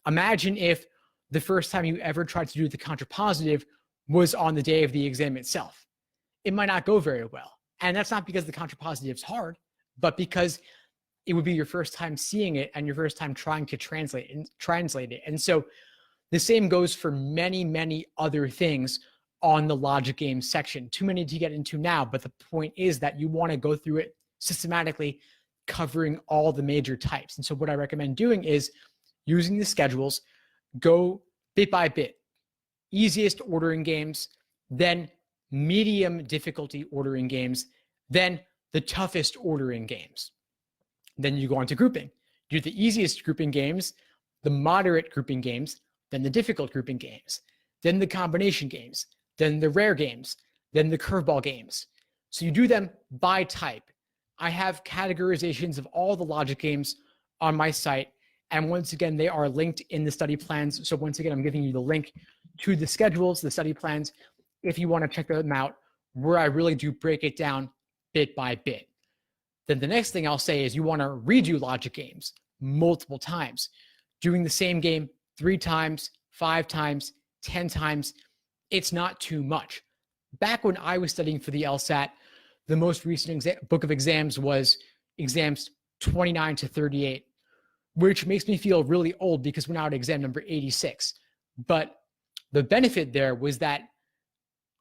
Imagine if the first time you ever tried to do the contrapositive was on the day of the exam itself. It might not go very well. And that's not because the contrapositive is hard, but because it would be your first time seeing it and your first time trying to translate it. And so the same goes for many, many other things on the logic game section. Too many to get into now, but the point is that you want to go through it systematically, covering all the major types. And so what I recommend doing is using the schedules, go bit by bit. Easiest ordering games, then medium difficulty ordering games, then the toughest ordering games. Then you go on to grouping. Do the easiest grouping games, the moderate grouping games, then the difficult grouping games, then the combination games, then the rare games, then the curveball games. So you do them by type. I have categorizations of all the logic games on my site. And once again, they are linked in the study plans. So once again, I'm giving you the link to the schedules, the study plans, if you want to check them out, where I really do break it down bit by bit. Then the next thing I'll say is you want to redo logic games multiple times. Doing the same game 3 times, 5 times, 10 times, it's not too much. Back when I was studying for the LSAT, the most recent book of exams was exams 29 to 38, which makes me feel really old because we're now at exam number 86. But the benefit there was that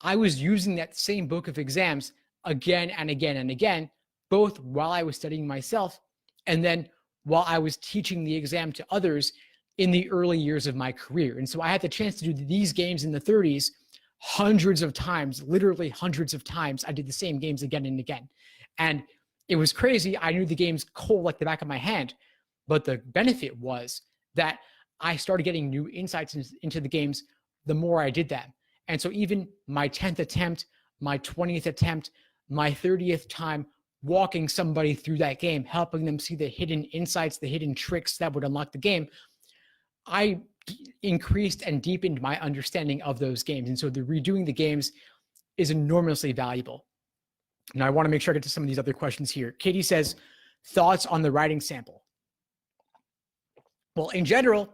I was using that same book of exams again and again and again, both while I was studying myself and then while I was teaching the exam to others in the early years of my career. And so I had the chance to do these games in the 30s hundreds of times, literally hundreds of times. I did the same games again and again. And it was crazy. I knew the games cold like the back of my hand. But the benefit was that I started getting new insights into the games the more I did them. And so even my 10th attempt, my 20th attempt, my 30th time walking somebody through that game, helping them see the hidden insights, the hidden tricks that would unlock the game, I increased and deepened my understanding of those games. And so the redoing the games is enormously valuable. Now I want to make sure I get to some of these other questions here. Katie says, thoughts on the writing sample? Well, in general,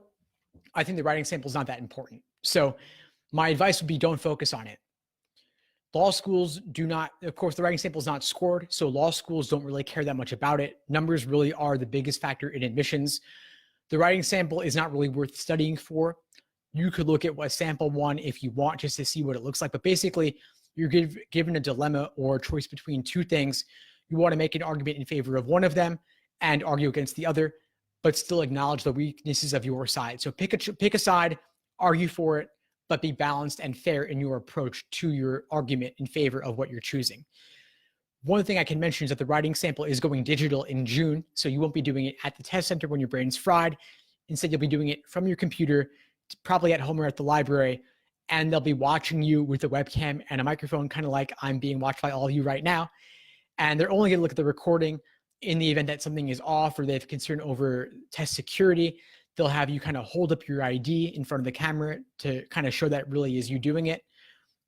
I think the writing sample is not that important. So my advice would be don't focus on it. Law schools do not, of course, the writing sample is not scored, so law schools don't really care that much about it. Numbers really are the biggest factor in admissions. The writing sample is not really worth studying for. You could look at what sample one if you want, just to see what it looks like. But basically, you're given a dilemma or a choice between two things. You want to make an argument in favor of one of them and argue against the other, but still acknowledge the weaknesses of your side. So pick a side, argue for it, but be balanced and fair in your approach to your argument in favor of what you're choosing. One thing I can mention is that the writing sample is going digital in June, so you won't be doing it at the test center when your brain's fried. Instead, you'll be doing it from your computer, probably at home or at the library, and they'll be watching you with a webcam and a microphone, kind of like I'm being watched by all of you right now. And they're only going to look at the recording. In the event that something is off or they have concern over test security, they'll have you kind of hold up your ID in front of the camera to kind of show that it really is you doing it.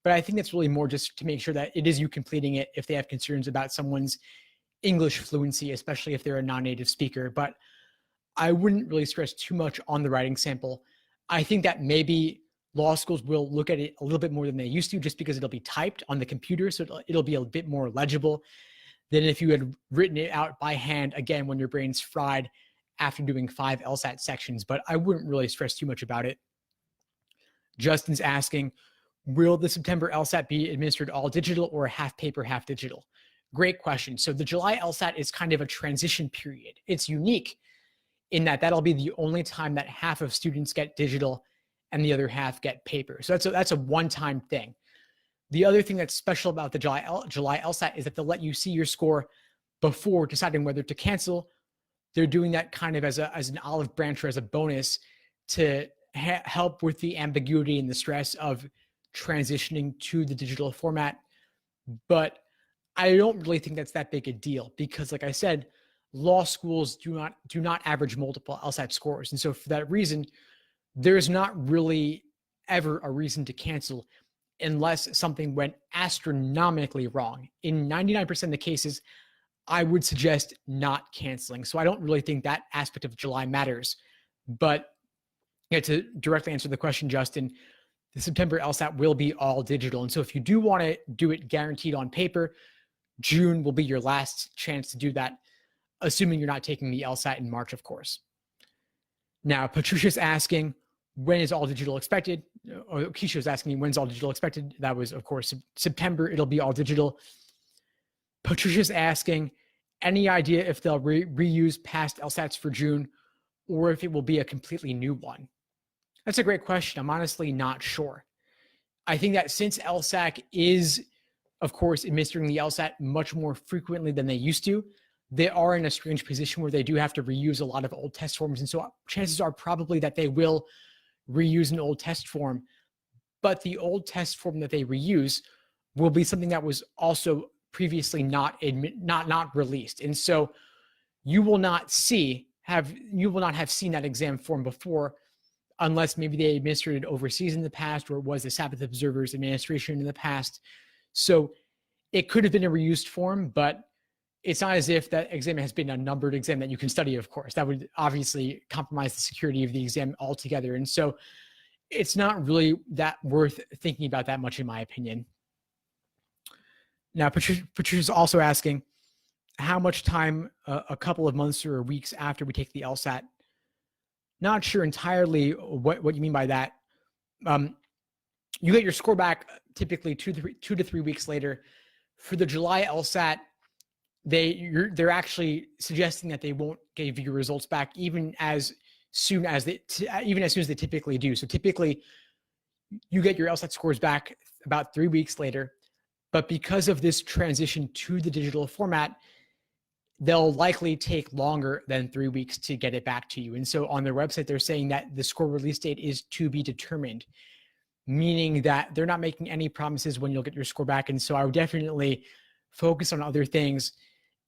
But I think that's really more just to make sure that it is you completing it if they have concerns about someone's English fluency, especially if they're a non-native speaker. But I wouldn't really stress too much on the writing sample. I think that maybe law schools will look at it a little bit more than they used to, just because it'll be typed on the computer, so it'll be a bit more legible than if you had written it out by hand, again, when your brain's fried after doing 5 LSAT sections. But I wouldn't really stress too much about it. Justin's asking, will the September LSAT be administered all digital or half paper, half digital? Great question. So the July LSAT is kind of a transition period. It's unique in that that'll be the only time that half of students get digital and the other half get paper. So that's a one-time thing. The other thing that's special about the July LSAT is that they'll let you see your score before deciding whether to cancel. They're doing that kind of as an olive branch or as a bonus to help with the ambiguity and the stress of transitioning to the digital format. But I don't really think that's that big a deal because, like I said, law schools do not average multiple LSAT scores. And so for that reason, there's not really ever a reason to cancel unless something went astronomically wrong. In 99% of the cases, I would suggest not canceling. So I don't really think that aspect of July matters. But to directly answer the question, Justin, the September LSAT will be all digital. And so if you do want to do it guaranteed on paper, June will be your last chance to do that, assuming you're not taking the LSAT in March, of course. Now, Patricia's asking, when is all digital expected? Or Keisha was asking me, when's all digital expected? That was, of course, September, it'll be all digital. Patricia's asking, any idea if they'll reuse past LSATs for June or if it will be a completely new one? That's a great question. I'm honestly not sure. I think that since LSAC is, of course, administering the LSAT much more frequently than they used to, they are in a strange position where they do have to reuse a lot of old test forms. And so chances are probably that they will reuse an old test form, but the old test form that they reuse will be something that was also previously not released. And so you will not have seen that exam form before, unless maybe they administered it overseas in the past, or it was the Sabbath Observers Administration in the past. So it could have been a reused form, but it's not as if that exam has been a numbered exam that you can study, of course. That would obviously compromise the security of the exam altogether. And so it's not really that worth thinking about that much, in my opinion. Now, Patricia's also asking, how much time, a couple of months or weeks after we take the LSAT? Not sure entirely what you mean by that. You get your score back typically 2 to 3 weeks later. For the July LSAT, they're actually suggesting that they won't give you your results back even as soon as they typically do. So typically, you get your LSAT scores back about 3 weeks later. But because of this transition to the digital format, they'll likely take longer than 3 weeks to get it back to you. And so on their website, they're saying that the score release date is to be determined, meaning that they're not making any promises when you'll get your score back. And so I would definitely focus on other things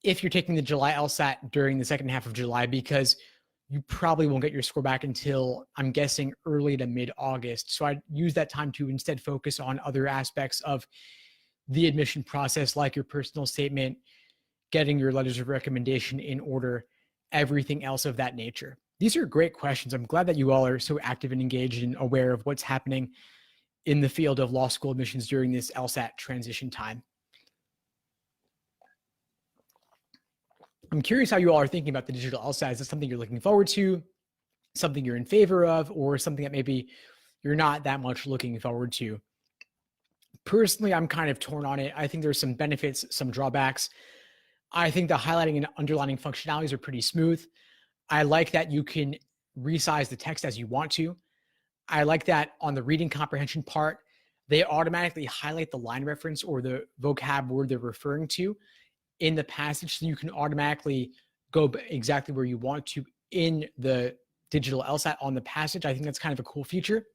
if you're taking the July LSAT during the second half of July, because you probably won't get your score back until, I'm guessing, early to mid-August. So I'd use that time to instead focus on other aspects of the admission process, like your personal statement, getting your letters of recommendation in order, everything else of that nature. These are great questions. I'm glad that you all are so active and engaged and aware of what's happening in the field of law school admissions during this LSAT transition time. I'm curious how you all are thinking about the digital LSAT. Is this something you're looking forward to, something you're in favor of, or something that maybe you're not that much looking forward to? Personally, I'm kind of torn on it. I think there's some benefits, some drawbacks. I think the highlighting and underlining functionalities are pretty smooth. I like that you can resize the text as you want to. I like that on the reading comprehension part, they automatically highlight the line reference or the vocab word they're referring to in the passage, so you can automatically go exactly where you want to in the digital LSAT on the passage. I think that's kind of a cool feature.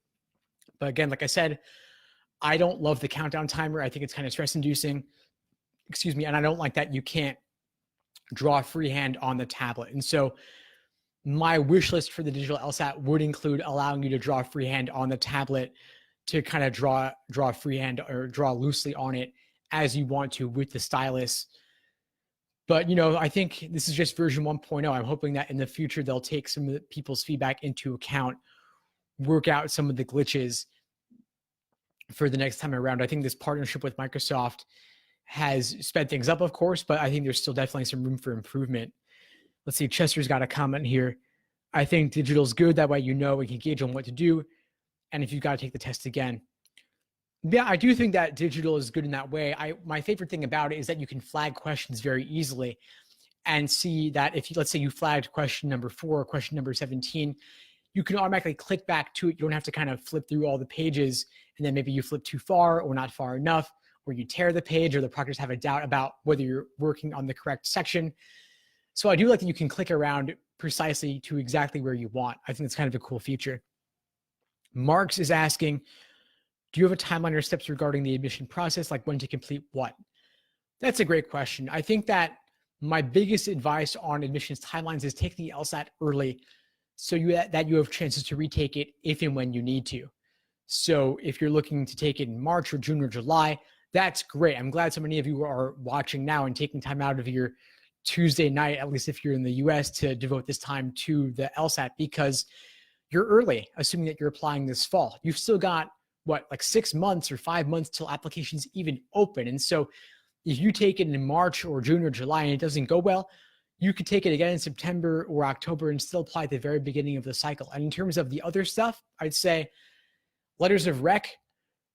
But again, like I said, I don't love the countdown timer. I think it's kind of stress inducing. Excuse me. And I don't like that you can't draw freehand on the tablet. And so my wish list for the digital LSAT would include allowing you to draw freehand on the tablet, to kind of draw freehand or draw loosely on it as you want to with the stylus. But, I think this is just version 1.0. I'm hoping that in the future, they'll take some of the people's feedback into account, work out some of the glitches for the next time around. I think this partnership with Microsoft has sped things up, of course, but I think there's still definitely some room for improvement. Let's see, Chester's got a comment here. I think digital's good. That way, we can gauge on what to do. And if you've got to take the test again. Yeah, I do think that digital is good in that way. My favorite thing about it is that you can flag questions very easily and see that if let's say you flagged question number 4 or question number 17, you can automatically click back to it. You don't have to kind of flip through all the pages, and then maybe you flip too far or not far enough, or you tear the page, or the proctors have a doubt about whether you're working on the correct section. So I do like that you can click around precisely to exactly where you want. I think it's kind of a cool feature. Marx is asking, do you have a timeline or steps regarding the admission process, like when to complete what? That's a great question. I think that my biggest advice on admissions timelines is take the LSAT early, so that you have chances to retake it if and when you need to. So if you're looking to take it in March or June or July, that's great. I'm glad so many of you are watching now and taking time out of your Tuesday night, at least if you're in the US, to devote this time to the LSAT, because you're early, assuming that you're applying this fall. You've still got, like 6 months or 5 months till applications even open. And so if you take it in March or June or July and it doesn't go well, you could take it again in September or October and still apply at the very beginning of the cycle. And in terms of the other stuff, I'd say letters of rec,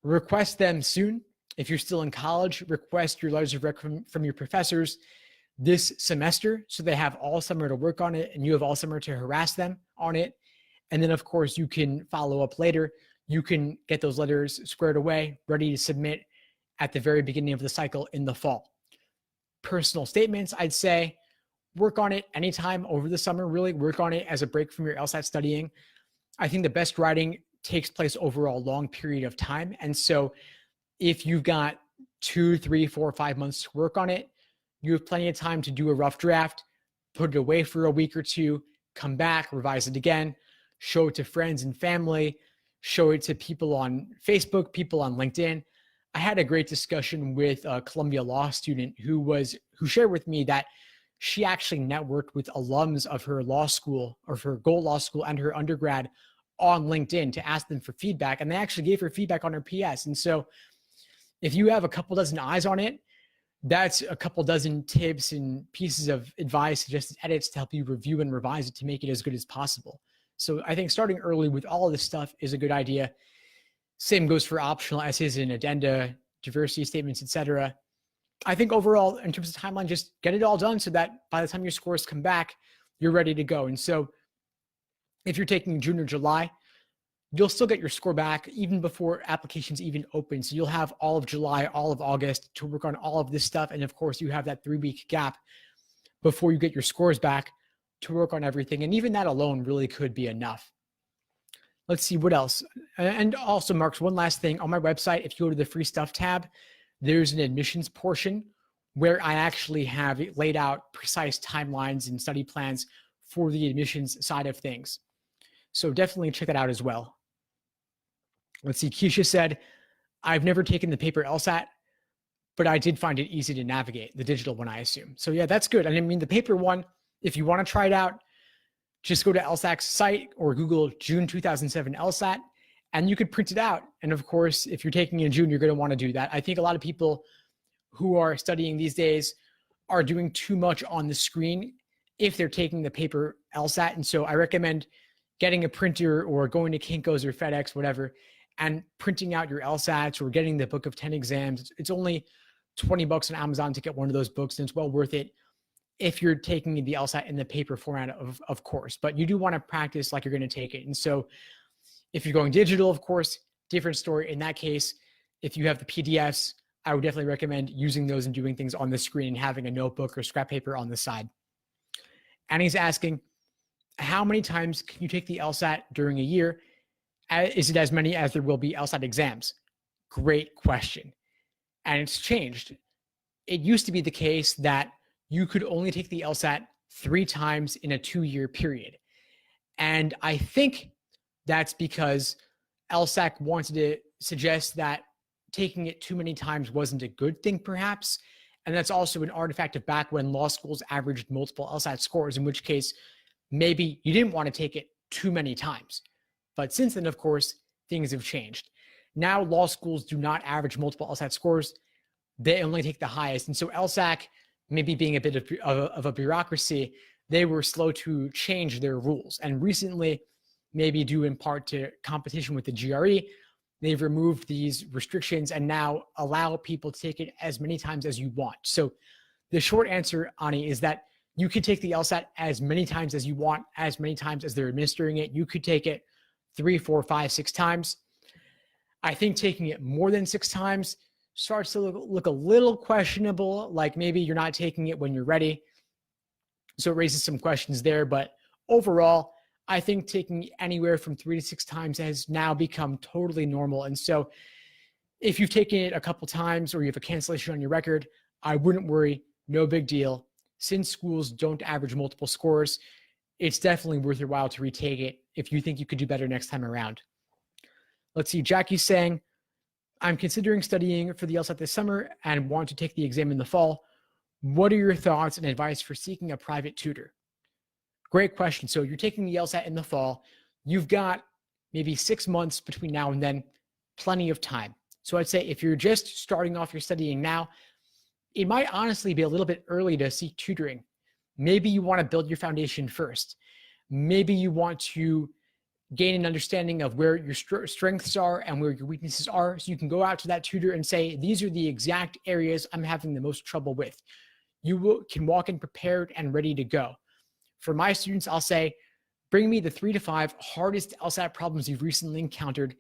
request them soon. If you're still in college, request your letters of rec from your professors this semester, so they have all summer to work on it and you have all summer to harass them on it. And then, of course, you can follow up later. You can get those letters squared away, ready to submit at the very beginning of the cycle in the fall. Personal statements, I'd say work on it anytime over the summer, really work on it as a break from your LSAT studying. I think the best writing takes place over a long period of time. And so if you've got 2, 3, 4, 5 months to work on it, you have plenty of time to do a rough draft, put it away for a week or two, come back, revise it again, show it to friends and family, show it to people on Facebook, people on LinkedIn. I had a great discussion with a Columbia Law student who shared with me that she actually networked with alums of her law school, or her Gold Law School and her undergrad, on LinkedIn to ask them for feedback. And they actually gave her feedback on her PS. And so if you have a couple dozen eyes on it, that's a couple dozen tips and pieces of advice, suggested edits to help you review and revise it to make it as good as possible. So I think starting early with all of this stuff is a good idea. Same goes for optional essays and addenda, diversity statements, etc. I think overall, in terms of timeline, just get it all done so that by the time your scores come back, you're ready to go. And so if you're taking June or July, you'll still get your score back even before applications even open. So you'll have all of July, all of August to work on all of this stuff. And of course, you have that 3-week gap before you get your scores back to work on everything. And even that alone really could be enough. Let's see what else. And also, Marks, one last thing. On my website, if you go to the free stuff tab, there's an admissions portion where I actually have laid out precise timelines and study plans for the admissions side of things. So definitely check that out as well. Let's see. Keisha said, I've never taken the paper LSAT, but I did find it easy to navigate, the digital one, I assume. So yeah, that's good. I mean, the paper one, if you want to try it out, just go to LSAT's site or Google June 2007 LSAT, and you could print it out. And of course, if you're taking in June, you're going to want to do that. I think a lot of people who are studying these days are doing too much on the screen if they're taking the paper LSAT. And so I recommend getting a printer or going to Kinko's or FedEx, whatever, and printing out your LSATs or getting the book of 10 exams. It's only $20 on Amazon to get one of those books, and it's well worth it if you're taking the LSAT in the paper format, of course. But you do want to practice like you're going to take it. And so if you're going digital, of course, different story. In that case, if you have the PDFs, I would definitely recommend using those and doing things on the screen and having a notebook or scrap paper on the side. And he's asking, how many times can you take the LSAT during a year? Is it as many as there will be LSAT exams? Great question. And it's changed. It used to be the case that you could only take the LSAT 3 times in a 2-year period. And I think that's because LSAC wanted to suggest that taking it too many times wasn't a good thing, perhaps. And that's also an artifact of back when law schools averaged multiple LSAT scores, in which case maybe you didn't want to take it too many times. But since then, of course, things have changed. Now law schools do not average multiple LSAT scores. They only take the highest. And so LSAC, maybe being a bit of a bureaucracy, they were slow to change their rules. And recently, maybe due in part to competition with the GRE, they've removed these restrictions and now allow people to take it as many times as you want. So the short answer, Ani, is that you could take the LSAT as many times as you want, as many times as they're administering it. You could take it 3, 4, 5, 6 times. I think taking it more than 6 times starts to look a little questionable, like maybe you're not taking it when you're ready. So it raises some questions there. But overall, I think taking anywhere from 3 to 6 times has now become totally normal. And so if you've taken it a couple times or you have a cancellation on your record, I wouldn't worry, no big deal. Since schools don't average multiple scores, it's definitely worth your while to retake it if you think you could do better next time around. Let's see, Jackie's saying, I'm considering studying for the LSAT this summer and want to take the exam in the fall. What are your thoughts and advice for seeking a private tutor? Great question. So you're taking the LSAT in the fall. You've got maybe 6 months between now and then, plenty of time. So I'd say if you're just starting off your studying now, it might honestly be a little bit early to seek tutoring. Maybe you want to build your foundation first. Maybe you want to gain an understanding of where your strengths are and where your weaknesses are, so you can go out to that tutor and say, these are the exact areas I'm having the most trouble with. You can walk in prepared and ready to go. For my students, I'll say, bring me the 3 to 5 hardest LSAT problems you've recently encountered.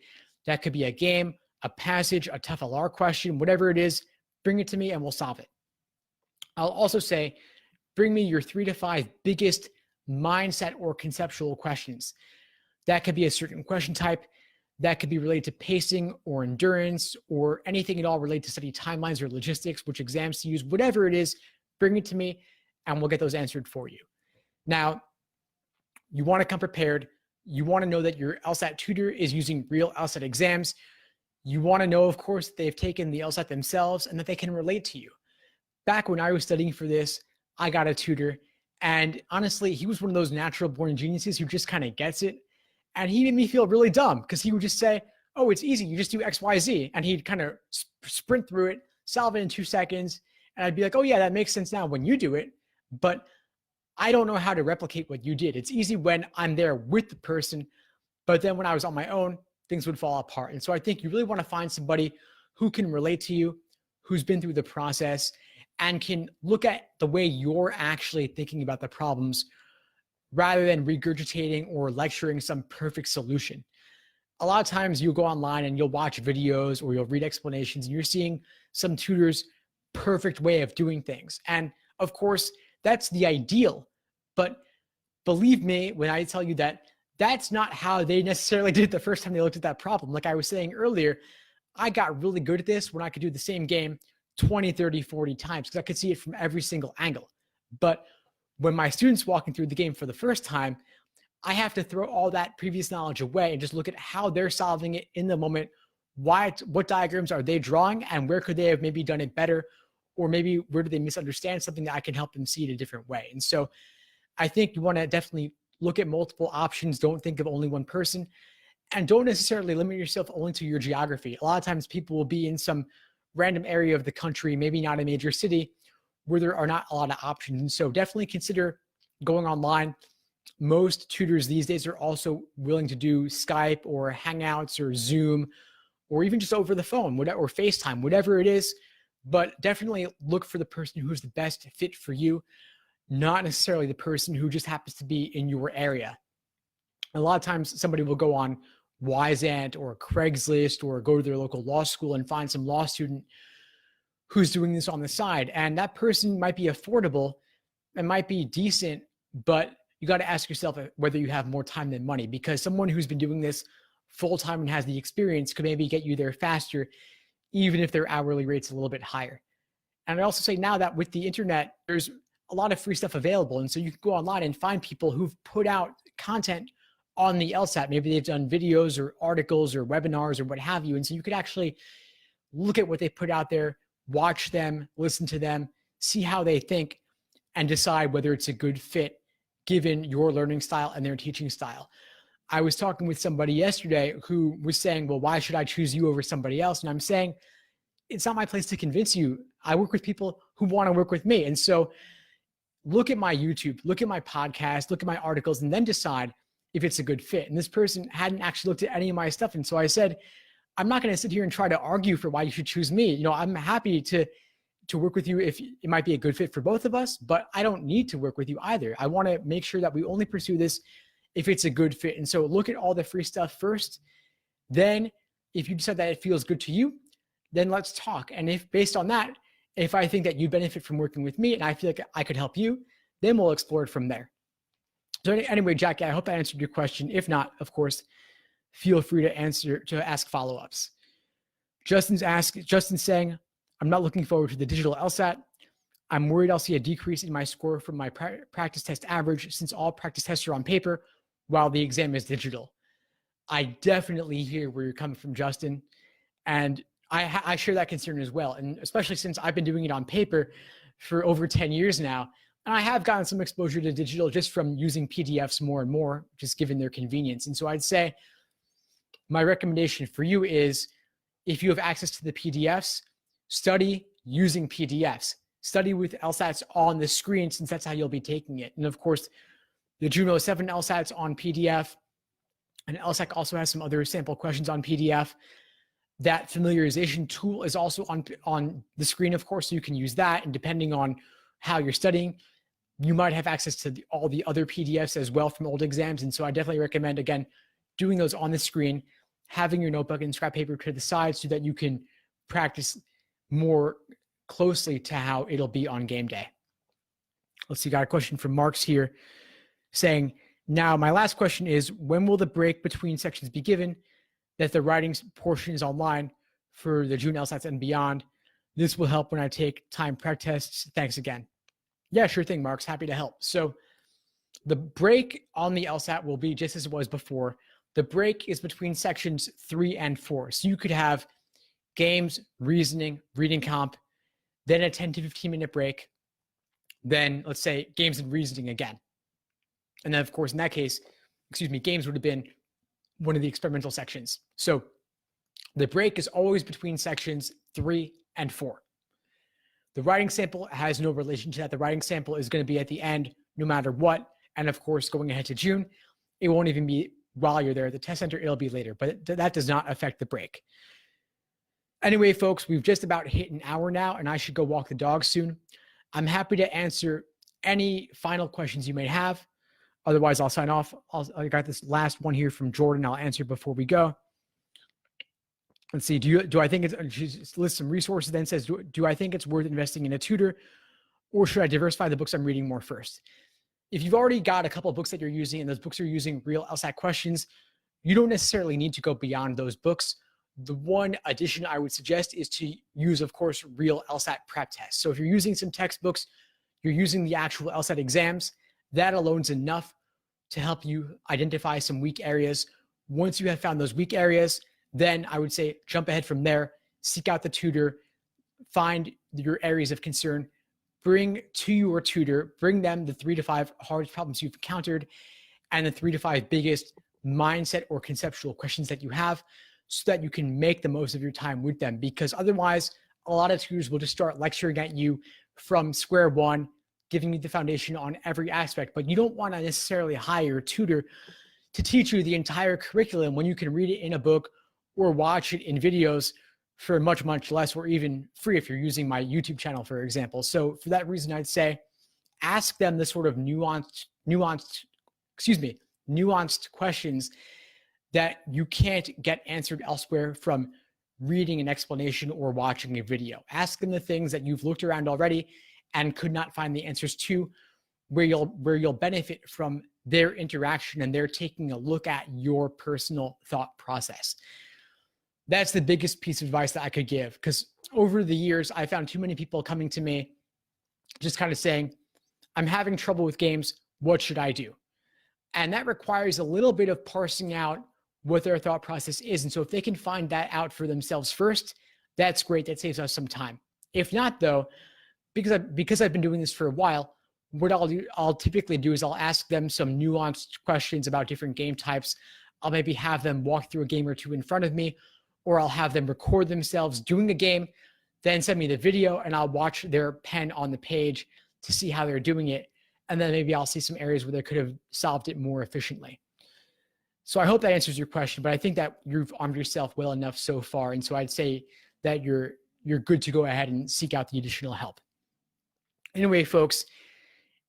That could be a game, a passage, a tough LR question, whatever it is, bring it to me and we'll solve it. I'll also say, bring me your 3 to 5 biggest mindset or conceptual questions. That could be a certain question type. That could be related to pacing or endurance or anything at all related to study timelines or logistics, which exams to use, whatever it is, bring it to me and we'll get those answered for you. Now, you want to come prepared. You want to know that your LSAT tutor is using real LSAT exams. You want to know, of course, that they've taken the LSAT themselves and that they can relate to you. Back when I was studying for this, I got a tutor, and honestly, he was one of those natural born geniuses who just kind of gets it. And he made me feel really dumb because he would just say, oh, it's easy. You just do X, Y, Z. And he'd kind of sprint through it, solve it in 2 seconds. And I'd be like, oh yeah, that makes sense now when you do it. But I don't know how to replicate what you did. It's easy when I'm there with the person, but then when I was on my own, things would fall apart. And so I think you really want to find somebody who can relate to you, who's been through the process, and can look at the way you're actually thinking about the problems rather than regurgitating or lecturing some perfect solution. A lot of times you'll go online and you'll watch videos or you'll read explanations and you're seeing some tutor's perfect way of doing things. And of course, that's the ideal. But believe me when I tell you that that's not how they necessarily did it the first time they looked at that problem. Like I was saying earlier, I got really good at this when I could do the same game 20, 30, 40 times because I could see it from every single angle. But when my students walking through the game for the first time, I have to throw all that previous knowledge away and just look at how they're solving it in the moment. What diagrams are they drawing and where could they have maybe done it better? Or maybe where do they misunderstand something that I can help them see it a different way? And so I think you want to definitely look at multiple options. Don't think of only one person. And don't necessarily limit yourself only to your geography. A lot of times people will be in some random area of the country, maybe not a major city, where there are not a lot of options. And so definitely consider going online. Most tutors these days are also willing to do Skype or Hangouts or Zoom, or even just over the phone, whatever, or FaceTime, whatever it is. But definitely look for the person who's the best fit for you, not necessarily the person who just happens to be in your area. A lot of times somebody will go on Wyzant or Craigslist or go to their local law school and find some law student who's doing this on the side. And that person might be affordable and might be decent, but you got to ask yourself whether you have more time than money, because someone who's been doing this full time and has the experience could maybe get you there faster, even if their hourly rate's a little bit higher. And I also say now that with the internet, there's a lot of free stuff available. And so you can go online and find people who've put out content on the LSAT. Maybe they've done videos or articles or webinars or what have you. And so you could actually look at what they put out there, watch them, listen to them, see how they think, and decide whether it's a good fit given your learning style and their teaching style. I was talking with somebody yesterday who was saying, well, why should I choose you over somebody else? And I'm saying, it's not my place to convince you. I work with people who want to work with me. And so look at my YouTube, look at my podcast, look at my articles, and then decide if it's a good fit. And this person hadn't actually looked at any of my stuff. And so I said, I'm not going to sit here and try to argue for why you should choose me. You know, I'm happy to work with you if it might be a good fit for both of us, but I don't need to work with you either. I want to make sure that we only pursue this if it's a good fit. And so look at all the free stuff first. Then if you decide that it feels good to you, then let's talk. And if based on that, if I think that you benefit from working with me and I feel like I could help you, then we'll explore it from there. So anyway, Jackie, I hope I answered your question. If not, of course, feel free to ask follow-ups. Justin's saying, I'm not looking forward to the digital LSAT. I'm worried I'll see a decrease in my score from my practice test average since all practice tests are on paper while the exam is digital. I definitely hear where you're coming from, Justin. And I share that concern as well. And especially since I've been doing it on paper for over 10 years now. And I have gotten some exposure to digital just from using PDFs more and more, just given their convenience. And so I'd say my recommendation for you is if you have access to the PDFs, study using PDFs. Study with LSATs on the screen since that's how you'll be taking it. And of course, the Juno 7 LSATs on PDF, and LSAT also has some other sample questions on PDF. That familiarization tool is also on the screen, of course, so you can use that. And depending on how you're studying, you might have access to all the other PDFs as well from old exams. And so I definitely recommend, again, doing those on the screen, having your notebook and scrap paper to the side so that you can practice more closely to how it'll be on game day. Let's see, got a question from Marks here saying, now my last question is, when will the break between sections be given that the writing portion is online for the June LSATs and beyond? This will help when I take time prep tests. Thanks again. Yeah, sure thing, Marks. Happy to help. So the break on the LSAT will be just as it was before. The break is between sections 3 and 4. So you could have games, reasoning, reading comp, then a 10 to 15 minute break, then let's say games and reasoning again. And then of course, in that case, games would have been one of the experimental sections. So the break is always between sections 3 and 4. The writing sample has no relation to that. The writing sample is going to be at the end no matter what. And of course, going ahead to June, it won't even be while you're there. The test center, it'll be later, but that does not affect the break. Anyway, folks, we've just about hit an hour now, and I should go walk the dog soon. I'm happy to answer any final questions you may have. Otherwise, I'll sign off. I got this last one here from Jordan. I'll answer before we go. Let's see. Do I think it's, she lists some resources, then says, do I think it's worth investing in a tutor, or should I diversify the books I'm reading more first? If you've already got a couple of books that you're using and those books are using real LSAT questions, you don't necessarily need to go beyond those books. The one addition I would suggest is to use, of course, real LSAT prep tests. So if you're using some textbooks, you're using the actual LSAT exams, that alone is enough to help you identify some weak areas. Once you have found those weak areas, then I would say jump ahead from there, seek out the tutor, find your areas of concern, bring to your tutor, bring them the 3 to 5 hardest problems you've encountered and the 3 to 5 biggest mindset or conceptual questions that you have so that you can make the most of your time with them. Because otherwise, a lot of tutors will just start lecturing at you from square one, giving you the foundation on every aspect. But you don't want to necessarily hire a tutor to teach you the entire curriculum when you can read it in a book or watch it in videos for much, much less, or even free if you're using my YouTube channel, for example. So for that reason, I'd say ask them the sort of nuanced questions that you can't get answered elsewhere from reading an explanation or watching a video. Ask them the things that you've looked around already and could not find the answers to, where you'll benefit from their interaction and they're taking a look at your personal thought process. That's the biggest piece of advice that I could give, because over the years, I found too many people coming to me just kind of saying, I'm having trouble with games. What should I do? And that requires a little bit of parsing out what their thought process is. And so if they can find that out for themselves first, that's great. That saves us some time. If not, though, because I've been doing this for a while, what I'll typically do is I'll ask them some nuanced questions about different game types. I'll maybe have them walk through a game or two in front of me, or I'll have them record themselves doing a game, then send me the video, and I'll watch their pen on the page to see how they're doing it. And then maybe I'll see some areas where they could have solved it more efficiently. So I hope that answers your question, but I think that you've armed yourself well enough so far. And so I'd say that you're good to go ahead and seek out the additional help. Anyway, folks,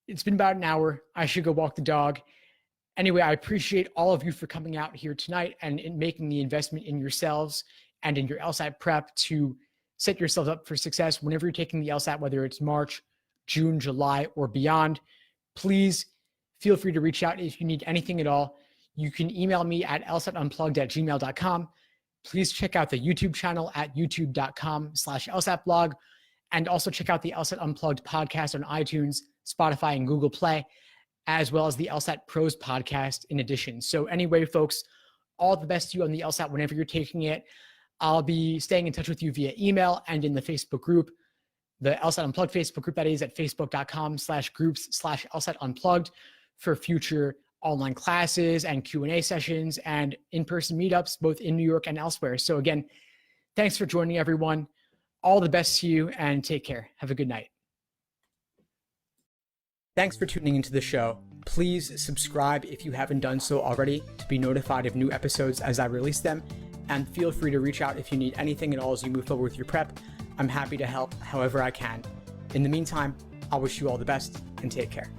it's been about an hour. I should go walk the dog. Anyway, I appreciate all of you for coming out here tonight and in making the investment in yourselves and in your LSAT prep to set yourselves up for success whenever you're taking the LSAT, whether it's March, June, July, or beyond. Please feel free to reach out if you need anything at all. You can email me at lsatunplugged@gmail.com. Please check out the YouTube channel at youtube.com/LSATblog, and also check out the LSAT Unplugged podcast on iTunes, Spotify, and Google Play, as well as the LSAT Pros podcast in addition. So anyway, folks, all the best to you on the LSAT whenever you're taking it. I'll be staying in touch with you via email and in the Facebook group, the LSAT Unplugged Facebook group, that is at facebook.com/groups/LSAT Unplugged, for future online classes and Q&A sessions and in-person meetups, both in New York and elsewhere. So again, thanks for joining, everyone. All the best to you, and take care. Have a good night. Thanks for tuning into the show. Please subscribe if you haven't done so already to be notified of new episodes as I release them. And feel free to reach out if you need anything at all as you move forward with your prep. I'm happy to help however I can. In the meantime, I'll wish you all the best and take care.